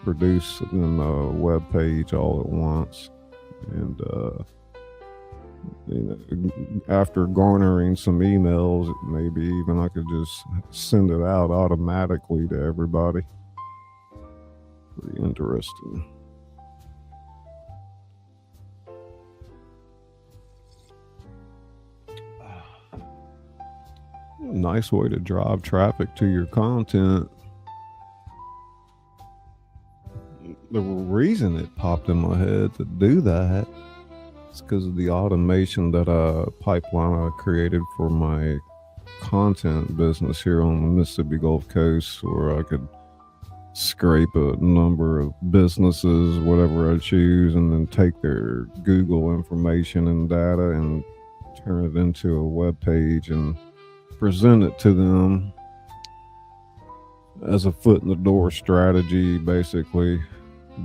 Speaker 1: produce them a web page all at once. And after garnering some emails, maybe even I could just send it out automatically to everybody. Pretty interesting. Nice way to drive traffic to your content. The reason it popped in my head to do that is because of the automation that pipeline I created for my content business here on the Mississippi Gulf Coast, where I could scrape a number of businesses, whatever I choose, and then take their Google information and data and turn it into a web page and present it to them as a foot in the door strategy. Basically,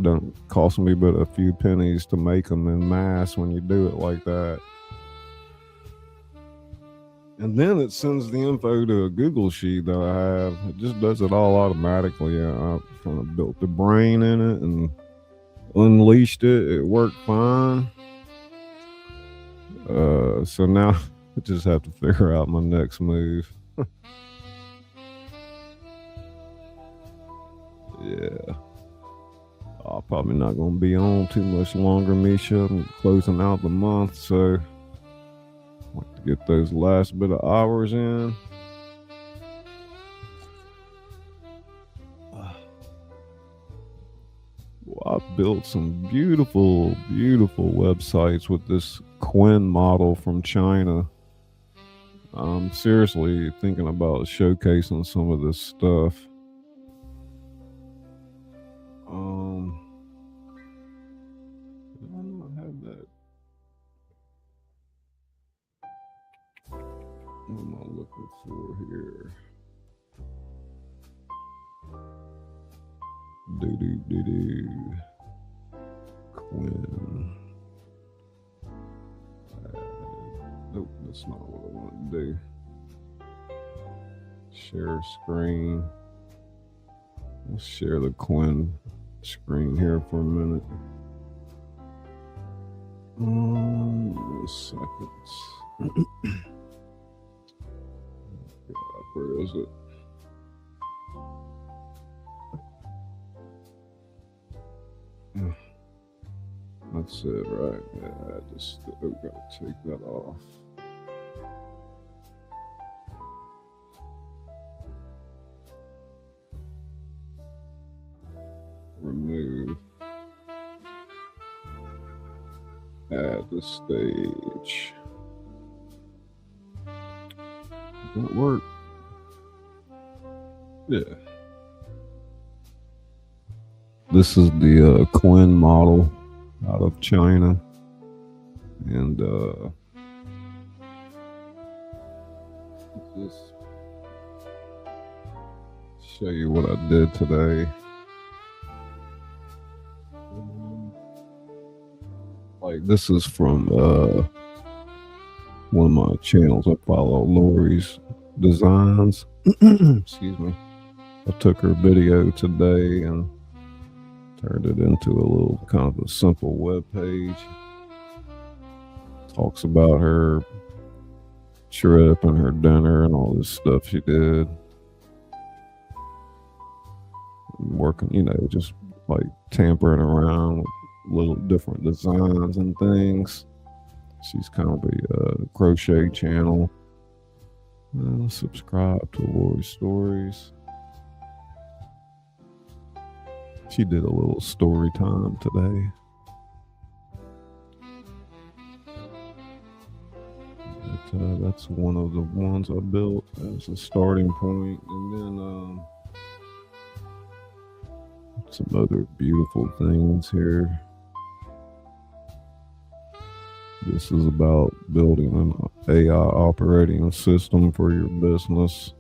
Speaker 1: don't cost me but a few pennies to make them in mass when you do it like that. And then it sends the info to a Google sheet that I have. It just does it all automatically. I kind of built the brain in it and unleashed it. It worked fine. So now I just have to figure out my next move. Yeah. I'm probably not going to be on too much longer, Misha. I'm closing out the month, so I'd like to get those last bit of hours in. Well, I've built some beautiful, beautiful websites with this Quinn model from China. I'm seriously thinking about showcasing some of this stuff. I don't have that. What am I looking for here? Quinn. Nope, that's not what I want to do. Share screen. Let's share the Quinn screen here for a minute. Seconds. Where is it? That's it, right? Yeah, I just gotta take that off. Remove. Add the stage. That work? Yeah. This is the Quinn model out of China, and just show you what I did today. Like, this is from one of my channels I follow, Lori's Designs. Excuse me. I took her video today and turned it into a little kind of a simple web page. Talks about her trip and her dinner and all this stuff she did. Working, you know, just like tampering around with little different designs and things. She's kind of a crochet channel. Subscribe to Lori's Stories. She did a little story time today. But, that's one of the ones I built as a starting point. And then some other beautiful things here. This is about building an AI operating system for your business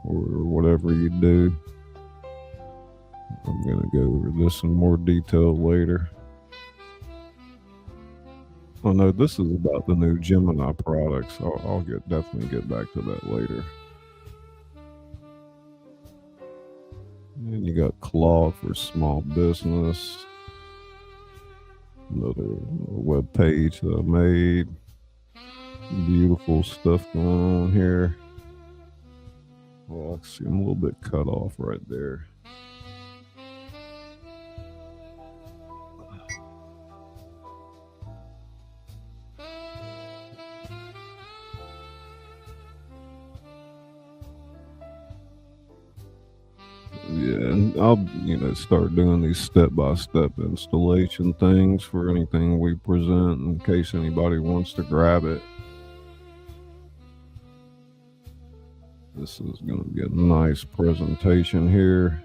Speaker 1: or whatever you do. I'm going to go over this in more detail later. Oh no, this is about the new Gemini products. I'll definitely get back to that later. And you got Claude for small business. Another web page that I made. Beautiful stuff going on here. Well, I see I'm a little bit cut off right there. Yeah, and I'll start doing these step-by-step installation things for anything we present in case anybody wants to grab it. This is going to be a nice presentation here.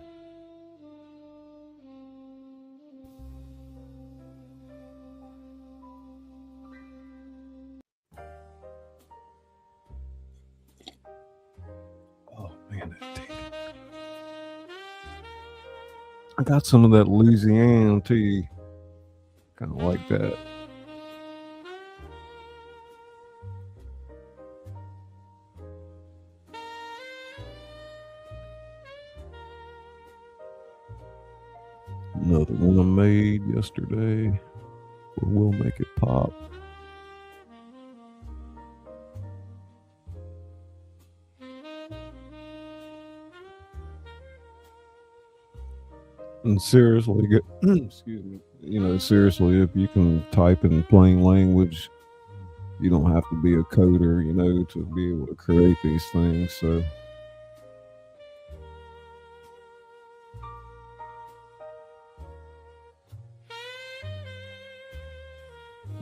Speaker 1: Oh man, that tea. I got some of that Louisiana tea. Kind of like that. Another one I made yesterday. We'll make it pop. And seriously, excuse me. Seriously, if you can type in plain language, you don't have to be a coder, to be able to create these things. So.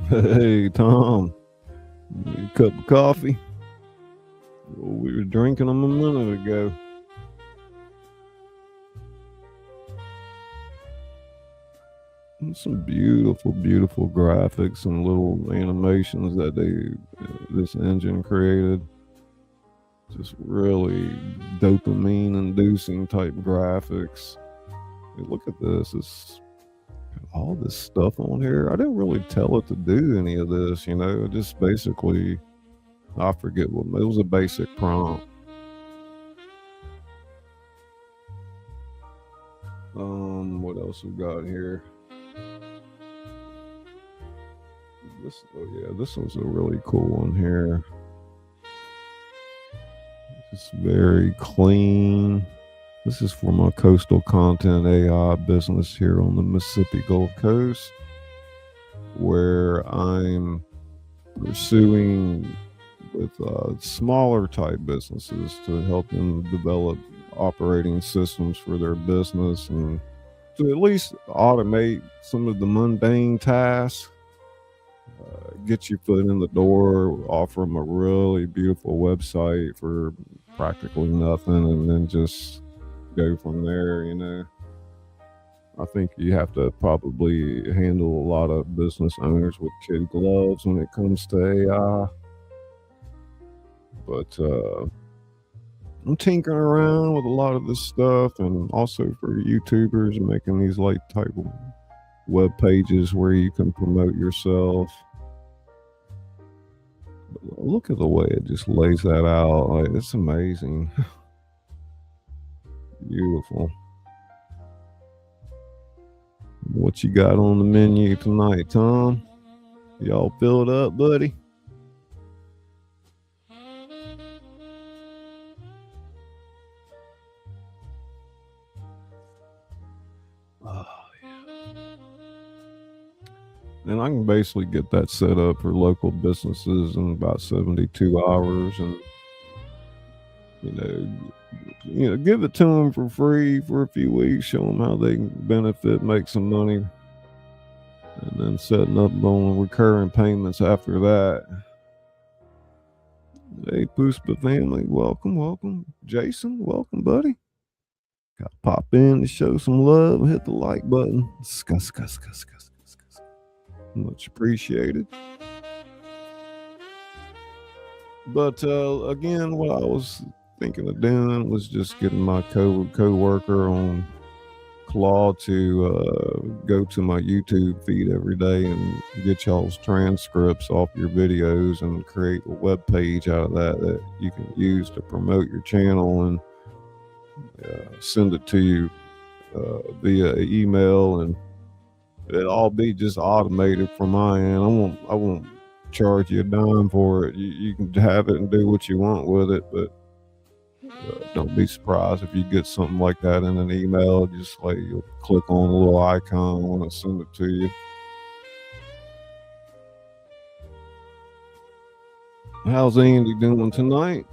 Speaker 1: Hey, Tom, need a cup of coffee? Well, we were drinking them a minute ago. And some beautiful, beautiful graphics and little animations that this engine created. Just really dopamine-inducing type graphics. Hey, look at this. It's all this stuff on here. I didn't really tell it to do any of this, just basically, I forget what, it was a basic prompt. What else we got here? This was a really cool one here. It's very clean. This is for my coastal content AI business here on the Mississippi Gulf Coast, where I'm pursuing with smaller type businesses to help them develop operating systems for their business and to at least automate some of the mundane tasks, get your foot in the door, offer them a really beautiful website for practically nothing, and then just go from there. I think you have to probably handle a lot of business owners with kid gloves when it comes to AI. But I'm tinkering around with a lot of this stuff, and also for YouTubers and making these type of web pages where you can promote yourself. But look at the way it just lays that out. It's amazing. Beautiful. What you got on the menu tonight, Tom? Y'all filled up, buddy? Oh, yeah. And I can basically get that set up for local businesses in about 72 hours, and give it to them for free for a few weeks, show them how they can benefit, make some money, and then setting up on recurring payments after that. Hey, Puspa family, welcome. Jason, welcome, buddy. Got to pop in to show some love and hit the like button. Much appreciated. But again, what I was thinking of doing was just getting my co-worker on Claude to go to my YouTube feed every day and get y'all's transcripts off your videos and create a web page out of that you can use to promote your channel and send it to you via email, and it'll all be just automated from my end. I won't charge you a dime for it. You can have it and do what you want with it, but don't be surprised if you get something like that in an email. Just like you'll click on a little icon when I send it to you. How's Andy doing tonight?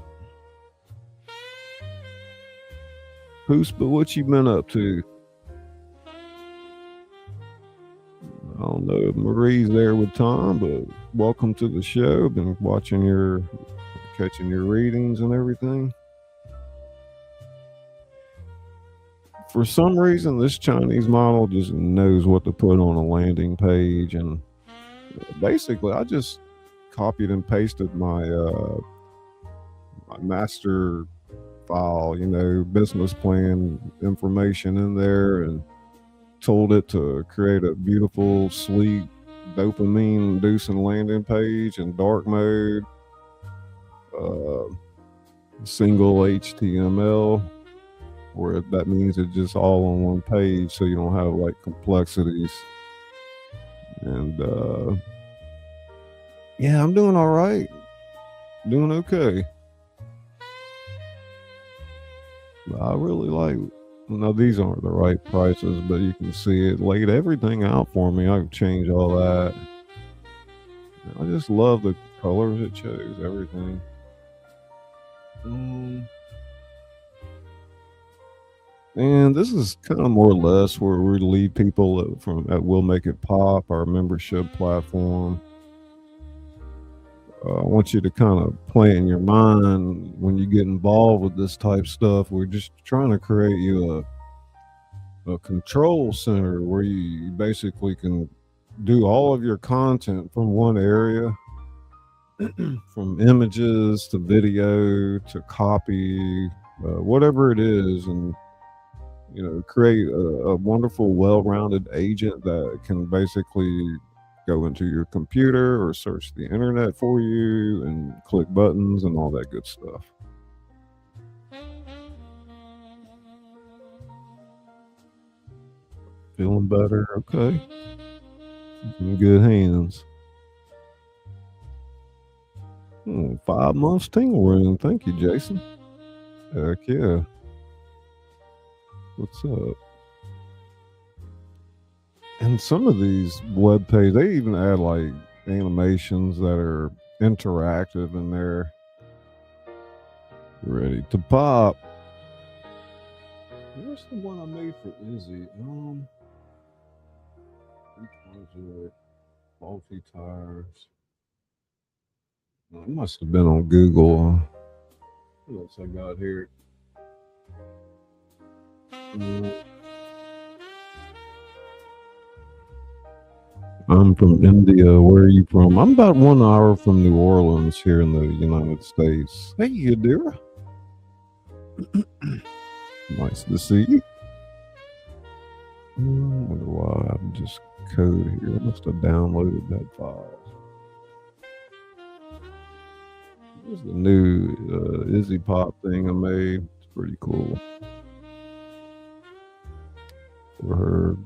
Speaker 1: But what you been up to? I don't know if Marie's there with Tom, but welcome to the show. Been catching your readings and everything. For some reason, this Chinese model just knows what to put on a landing page, and basically, I just copied and pasted my my master file, business plan information in there, and told it to create a beautiful, sleek, dopamine-inducing landing page in dark mode, single HTML, where that means it's just all on one page, so you don't have like complexities. And yeah, I'm doing all right, doing okay. I really like. Now these aren't the right prices, but you can see it laid everything out for me. I've changed all that. I just love the colors it chose, everything. And this is kind of more or less where we lead people at We'll Make It Pop, our membership platform. I want you to kind of play in your mind when you get involved with this type stuff. We're just trying to create you a control center where you basically can do all of your content from one area, from images to video to copy, whatever it is, and create a wonderful, well-rounded agent that can basically go into your computer or search the internet for you and click buttons and all that good stuff. Feeling better? Okay. In good hands. 5 months tingle ring. Thank you, Jason. Heck yeah. What's up? And some of these web pages, they even add like animations that are interactive in there. Ready to pop. Where's the one I made for Izzy? Faulty tires. It must have been on Google. What else I got here? I'm from India. Where are you from? I'm about 1 hour from New Orleans here in the United States. Hey, Yadira. Nice to see you. I wonder why I'm just code here. I must have downloaded that file. Here's the new Izzy Pop thing I made. It's pretty cool. For her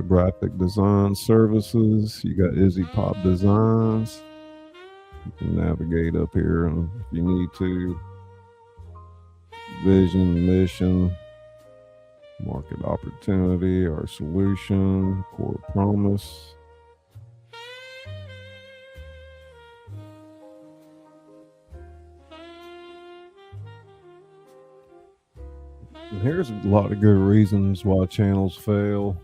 Speaker 1: graphic design services, you got Izzy Pop Designs. You can navigate up here, and if you need to, vision, mission, market opportunity, our solution, core promise. And here's a lot of good reasons why channels fail.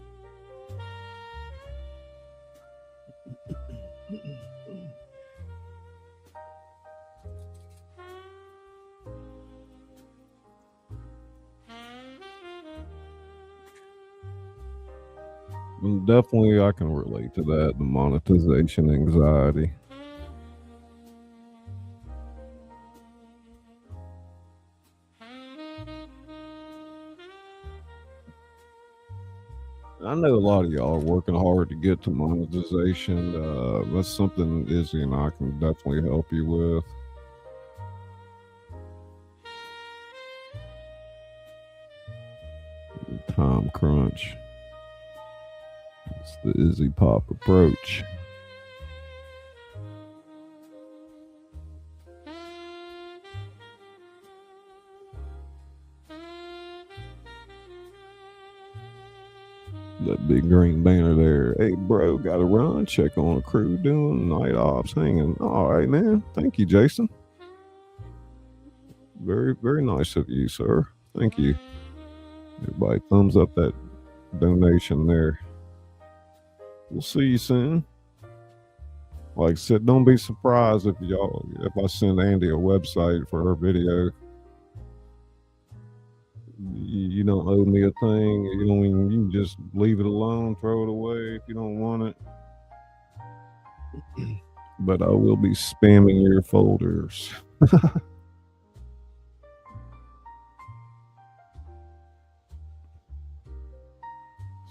Speaker 1: And definitely I can relate to that, the monetization anxiety. I know a lot of y'all are working hard to get to monetization. That's something Izzy and I can definitely help you with. Time crunch. It's the Izzy Pop approach. That big green banner there. Hey, bro, gotta run. Check on the crew doing night ops hanging. All right, man. Thank you, Jason. Very, very nice of you, sir. Thank you. Everybody thumbs up that donation there. We'll see you soon. Like I said, don't be surprised if I send Andy a website for her video. You don't owe me a thing. You can just leave it alone, throw it away if you don't want it. But I will be spamming your folders.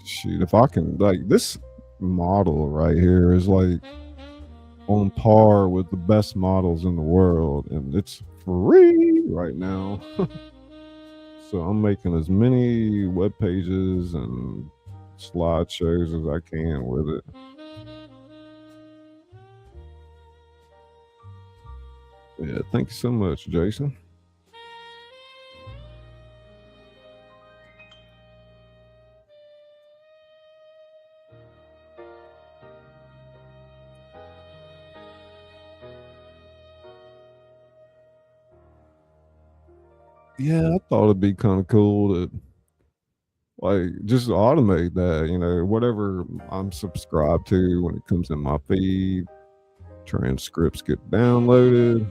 Speaker 1: Shoot, if I can, like, this model right here is like on par with the best models in the world, and it's free right now. So I'm making as many web pages and slideshows as I can with it. Yeah, thank you so much, Jason. Yeah, I thought it'd be kind of cool to like just automate that, whatever I'm subscribed to when it comes in my feed, transcripts get downloaded,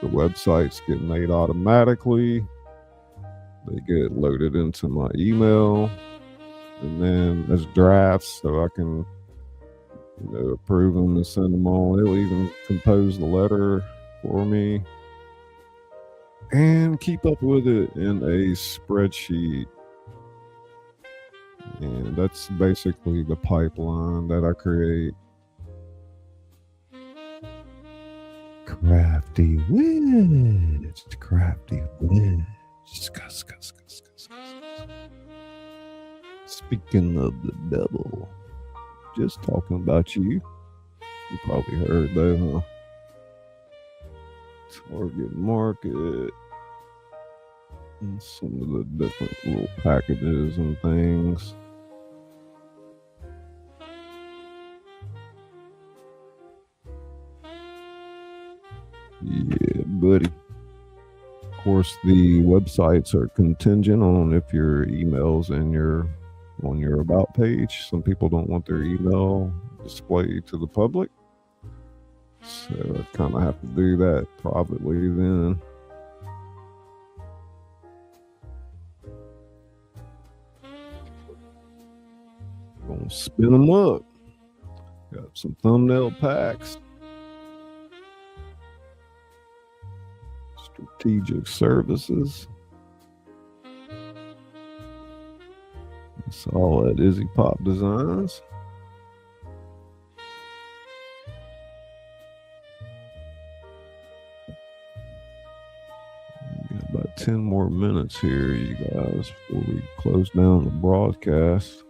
Speaker 1: the websites get made automatically, they get loaded into my email, and then as drafts so I can approve them and send them on. It'll even compose the letter for me and keep up with it in a spreadsheet. And that's basically the pipeline that I create. Crafty Witch. Crafty Witch. Speaking of the devil, just talking about you. You probably heard that, huh? Target market. And some of the different little packages and things. Yeah, buddy. Of course, the websites are contingent on if your email's on your about page. Some people don't want their email displayed to the public, so I kind of have to do that privately then. Gonna spin them up. Got some thumbnail packs. Strategic services. It's all at Izzy Pop Designs. Got about 10 more minutes here, you guys, before we close down the broadcast.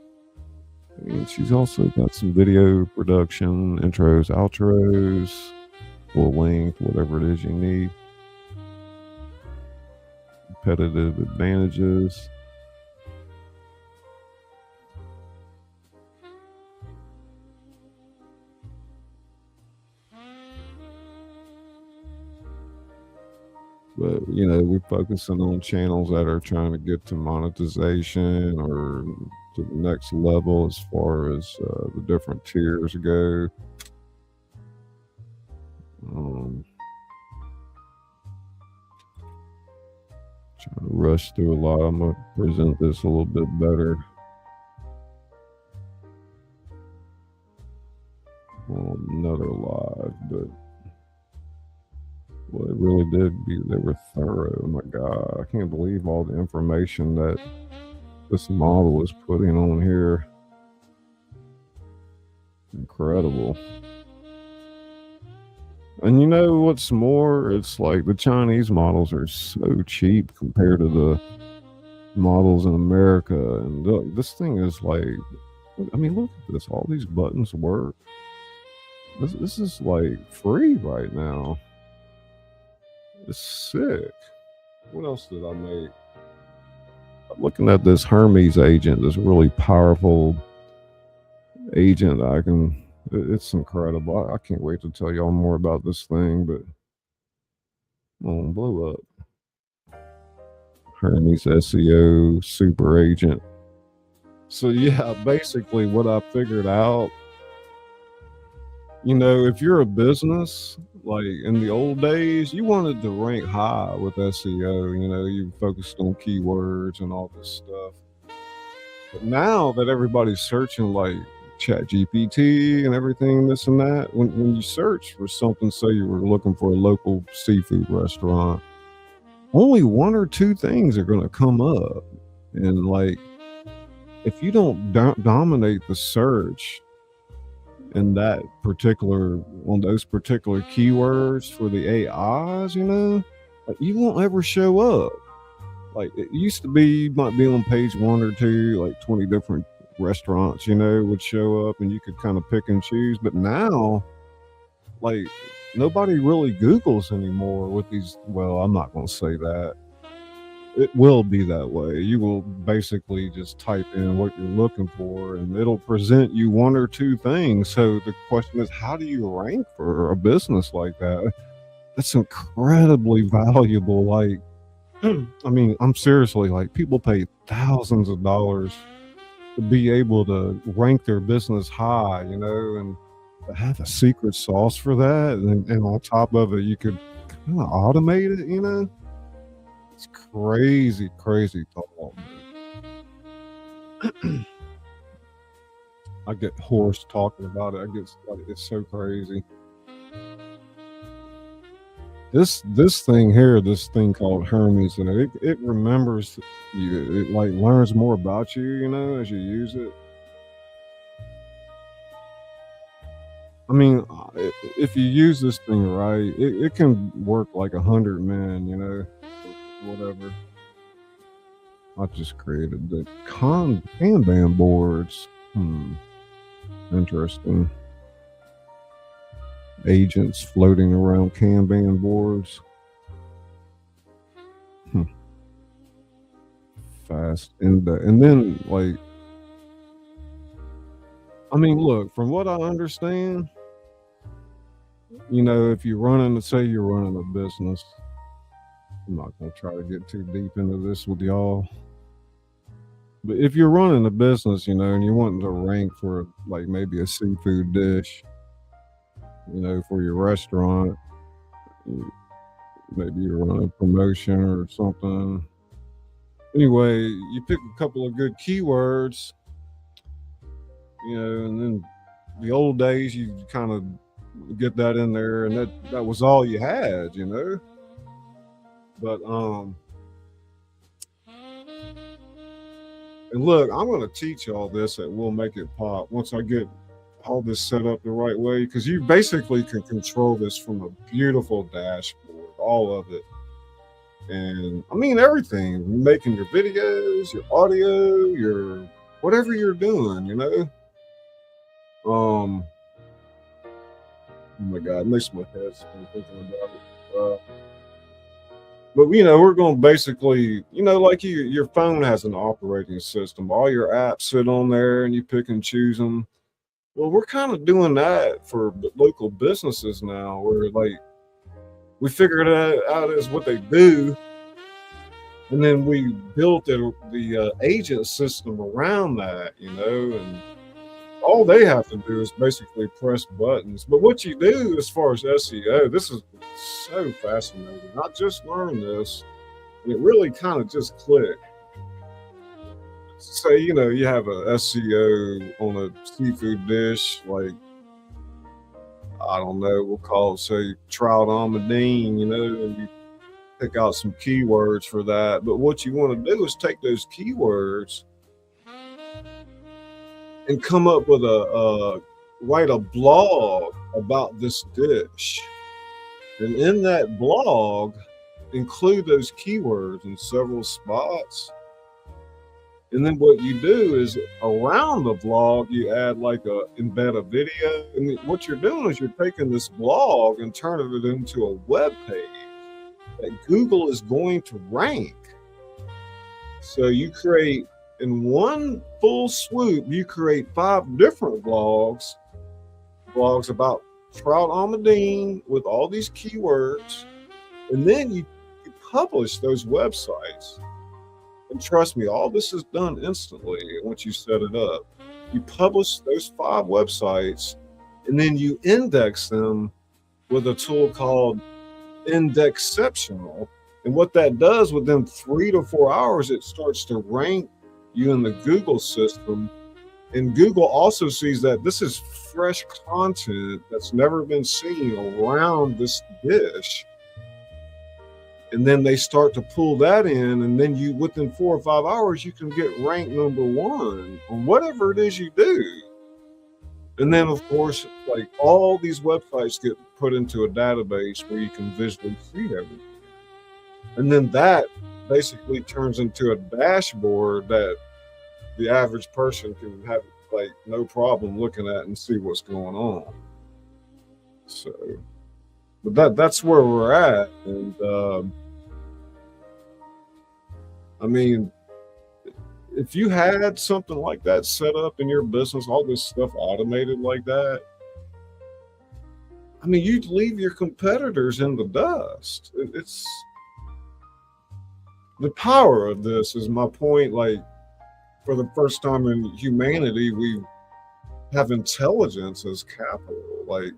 Speaker 1: And she's also got some video production, intros, outros, full length, whatever it is you need. Competitive advantages. But, we're focusing on channels that are trying to get to monetization or to the next level as far as the different tiers go. Trying to rush through a lot. I'm going to present this a little bit better on another live, but well, it really they were thorough. Oh my God, I can't believe all the information that this model is putting on here. Incredible. And you know what's more? It's like the Chinese models are so cheap compared to the models in America. And look, this thing is like, I mean, look at this. All these buttons work. This is like free right now. It's sick. What else did I make? I'm looking at this Hermes agent, this really powerful agent. It's incredible. I can't wait to tell y'all more about this thing, but won't blow up. Hermes SEO super agent. So yeah, basically what I figured out, you know, if you're a business, like in the old days, you wanted to rank high with SEO, you know, you focused on keywords and all this stuff. But now that everybody's searching like Chat GPT and everything, this and that, when you search for something, say you were looking for a local seafood restaurant, only one or two things are going to come up. And like, if you don't dominate the search in that particular, on those particular keywords for the AIs, you know, like you won't ever show up. Like it used to be, you might be on page 1 or 2, like 20 different restaurants, you know, would show up and you could kind of pick and choose. But now, like, nobody really Googles anymore with these. Well, I'm not going to say that. It will be that way. You will basically just type in what you're looking for and it'll present you one or two things. So the question is, how do you rank for a business like that? That's incredibly valuable. Like, I mean, I'm seriously, like, people pay thousands of dollars to be able to rank their business high, you know, and to have a secret sauce for that. And on top of it, you could kind of automate it, you know. It's crazy, crazy thought. I get hoarse talking about it. I get like, it's so crazy. This thing here, this thing called Hermes, and it remembers you. It like learns more about you, you know, as you use it. I mean, if you use this thing right, it can work like 100 men, you know, whatever. I just created the Kanban boards. Interesting. Agents floating around Kanban boards. Fast. And then, like, I mean, look, from what I understand, you know, if you're running, say you're running a business, I'm not going to try to get too deep into this with y'all. But if you're running a business, you know, and you're wanting to rank for like maybe a seafood dish, you know, for your restaurant, maybe you're running a promotion or something. Anyway, you pick a couple of good keywords, you know, and then the old days, you kind of get that in there, and that was all you had, you know. But and look, I'm going to teach y'all this at We'll Make It Pop once I get all this set up the right way, because you basically can control this from a beautiful dashboard, all of it. And I mean, everything, you're making your videos, your audio, your whatever you're doing, you know. Oh my God, it makes my head spin thinking about it. But, you know, we're going to basically, you know, like your phone has an operating system. All your apps sit on there and you pick and choose them. Well, we're kind of doing that for local businesses now, where like we figured it out as what they do. And then we built the agent system around that, you know, and all they have to do is basically press buttons. But what you do as far as SEO, this is so fascinating. I just learned this, and it really kind of just clicked. Say, you know, you have a SEO on a seafood dish, like, I don't know, we'll call it, say, trout almondine, you know, and you pick out some keywords for that. But what you want to do is take those keywords and come up with a write a blog about this dish, and in that blog include those keywords in several spots. And then what you do is around the blog, you add like embed a video. And what you're doing is you're taking this blog and turning it into a web page that Google is going to rank. So you create, in one full swoop, you create 5 different blogs about Trout Almadine with all these keywords. And then you publish those websites. And trust me, all this is done instantly once you set it up. You publish those 5 websites, and then you index them with a tool called Indexceptional. And what that does, within 3 to 4 hours, it starts to rank you in the Google system. And Google also sees that this is fresh content that's never been seen around this dish. And then they start to pull that in, and then you, within 4 or 5 hours, you can get ranked #1 on whatever it is you do. And then, of course, like, all these websites get put into a database where you can visually see everything. And then that basically turns into a dashboard that the average person can have, like, no problem looking at and see what's going on. So, but that's where we're at. And I mean, if you had something like that set up in your business, all this stuff automated like that, I mean, you'd leave your competitors in the dust. It's the power of this is my point. Like, for the first time in humanity, we have intelligence as capital. Like,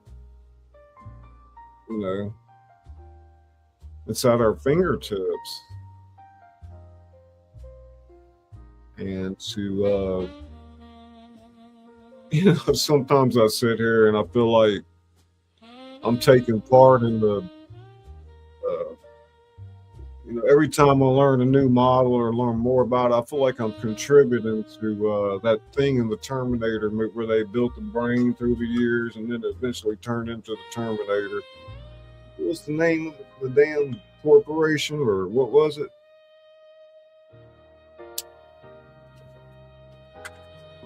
Speaker 1: you know, it's at our fingertips. And to, you know, sometimes I sit here and I feel like I'm taking part in the, you know, every time I learn a new model or learn more about it, I feel like I'm contributing to that thing in the Terminator where they built the brain through the years and then eventually turned into the Terminator. What's the name of the damn corporation, or what was it?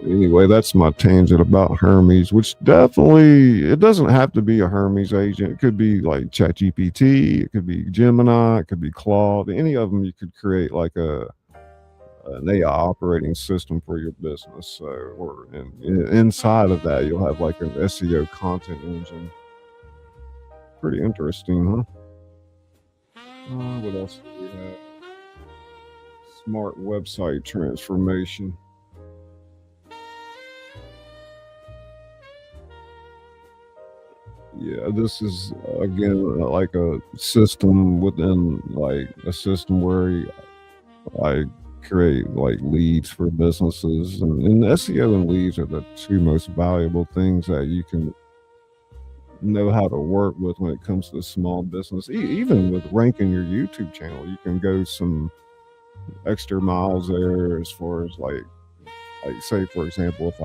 Speaker 1: Anyway, that's my tangent about Hermes, which definitely, it doesn't have to be a Hermes agent. It could be like ChatGPT, it could be Gemini, it could be Claude. Any of them, you could create like an AI operating system for your business. So, or inside of that, you'll have like an SEO content engine. Pretty interesting, huh? What else do we have? Smart website transformation. Yeah, this is again like a system within like a system where I create like leads for businesses, and SEO and leads are the 2 most valuable things that you can know how to work with when it comes to small business. Even with ranking your YouTube channel, you can go some extra miles there as far as like say, for example, if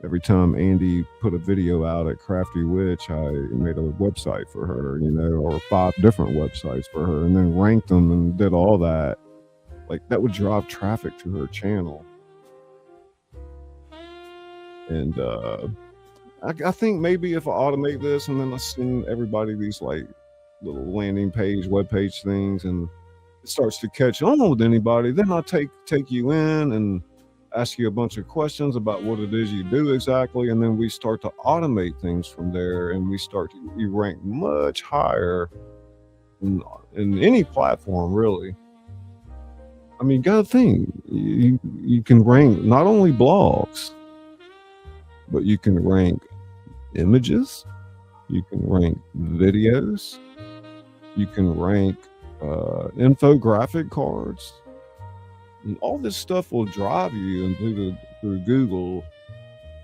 Speaker 1: every time Andy put a video out at Crafty Witch, I made a website for her, you know, or 5 different websites for her, and then ranked them and did all that. Like, that would drive traffic to her channel. And I think maybe if I automate this and then I send everybody these like little landing page, web page things, and it starts to catch on with anybody, then I'll take you in and ask you a bunch of questions about what it is you do exactly, and then we start to automate things from there, and you rank much higher in any platform, really. I mean, you gotta think, you can rank not only blogs, but you can rank images, you can rank videos, you can rank infographic cards. And all this stuff will drive you through Google.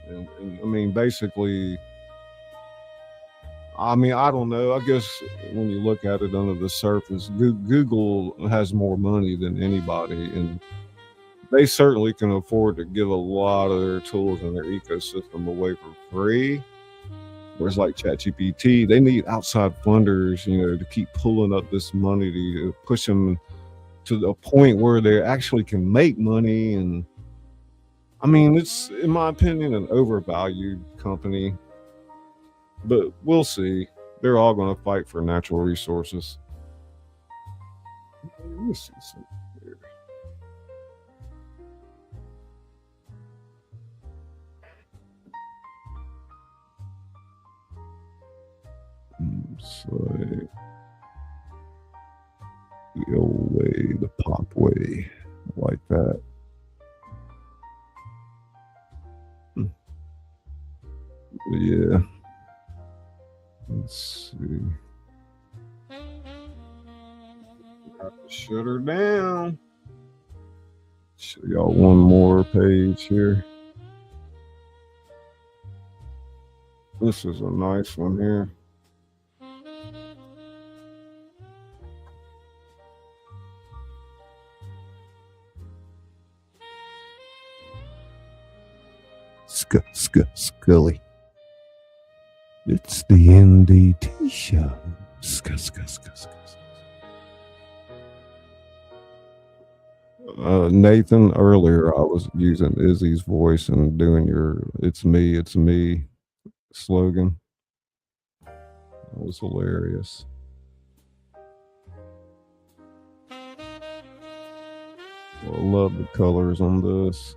Speaker 1: And I mean, basically, I mean, I don't know. I guess when you look at it under the surface, Google has more money than anybody. And they certainly can afford to give a lot of their tools and their ecosystem away for free. Whereas like ChatGPT, they need outside funders, you know, to keep pulling up this money to push them to the point where they actually can make money. And I mean, it's, in my opinion, an overvalued company, but we'll see. They're all going to fight for natural resources. Let me see something here. So the old way, the pop way, I like that. But yeah, let's see. Have to shut her down. Show y'all one more page here. This is a nice one here. Scully. It's the NDT show. Nathan, earlier I was using Izzy's voice and doing your it's me slogan. That was hilarious. Well, I love the colors on this.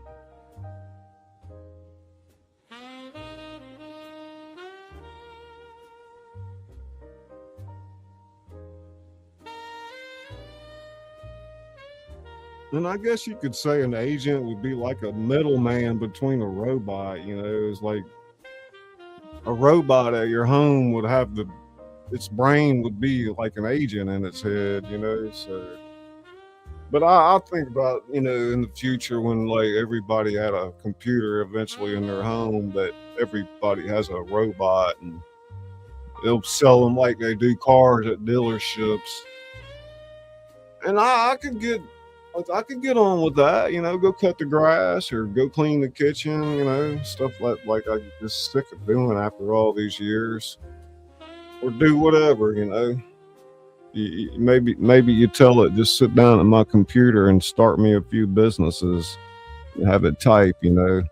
Speaker 1: And I guess you could say an agent would be like a middleman between a robot. You know, it's like a robot at your home would have its brain would be like an agent in its head, you know. So, but I think about, you know, in the future when like everybody had a computer eventually in their home, that everybody has a robot, and they'll sell them like they do cars at dealerships. And I could get on with that, you know, go cut the grass or go clean the kitchen, you know, stuff like I'm just sick of doing after all these years, or do whatever, you know. Maybe you tell it, just sit down at my computer and start me a few businesses and have it type, you know.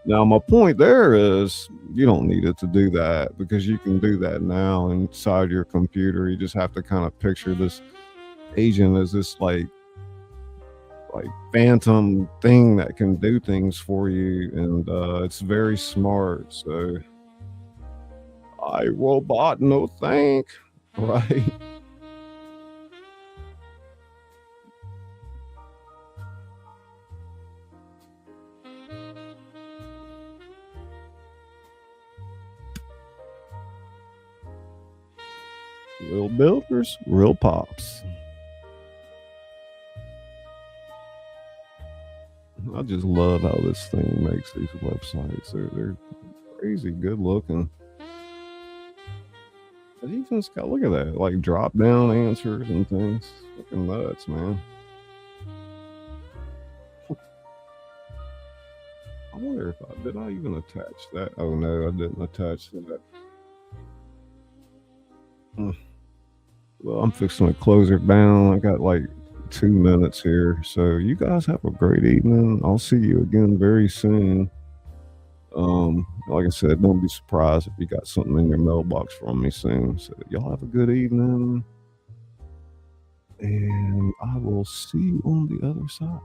Speaker 1: Now, my point there is you don't need it to do that, because you can do that now inside your computer. You just have to kind of picture this agent as this like phantom thing that can do things for you, and it's very smart. So I robot no think, right? Real builders, real pops. I just love how this thing makes these websites. They're crazy good looking. It even's got, look at that, like drop down answers and things. Fucking nuts, man. I wonder if did I even attach that? Oh no, I didn't attach that. Well, I'm fixing to close it down. I got like 2 minutes here. So you guys have a great evening. I'll see you again very soon. Like I said, don't be surprised if you got something in your mailbox from me soon. So y'all have a good evening, and I will see you on the other side.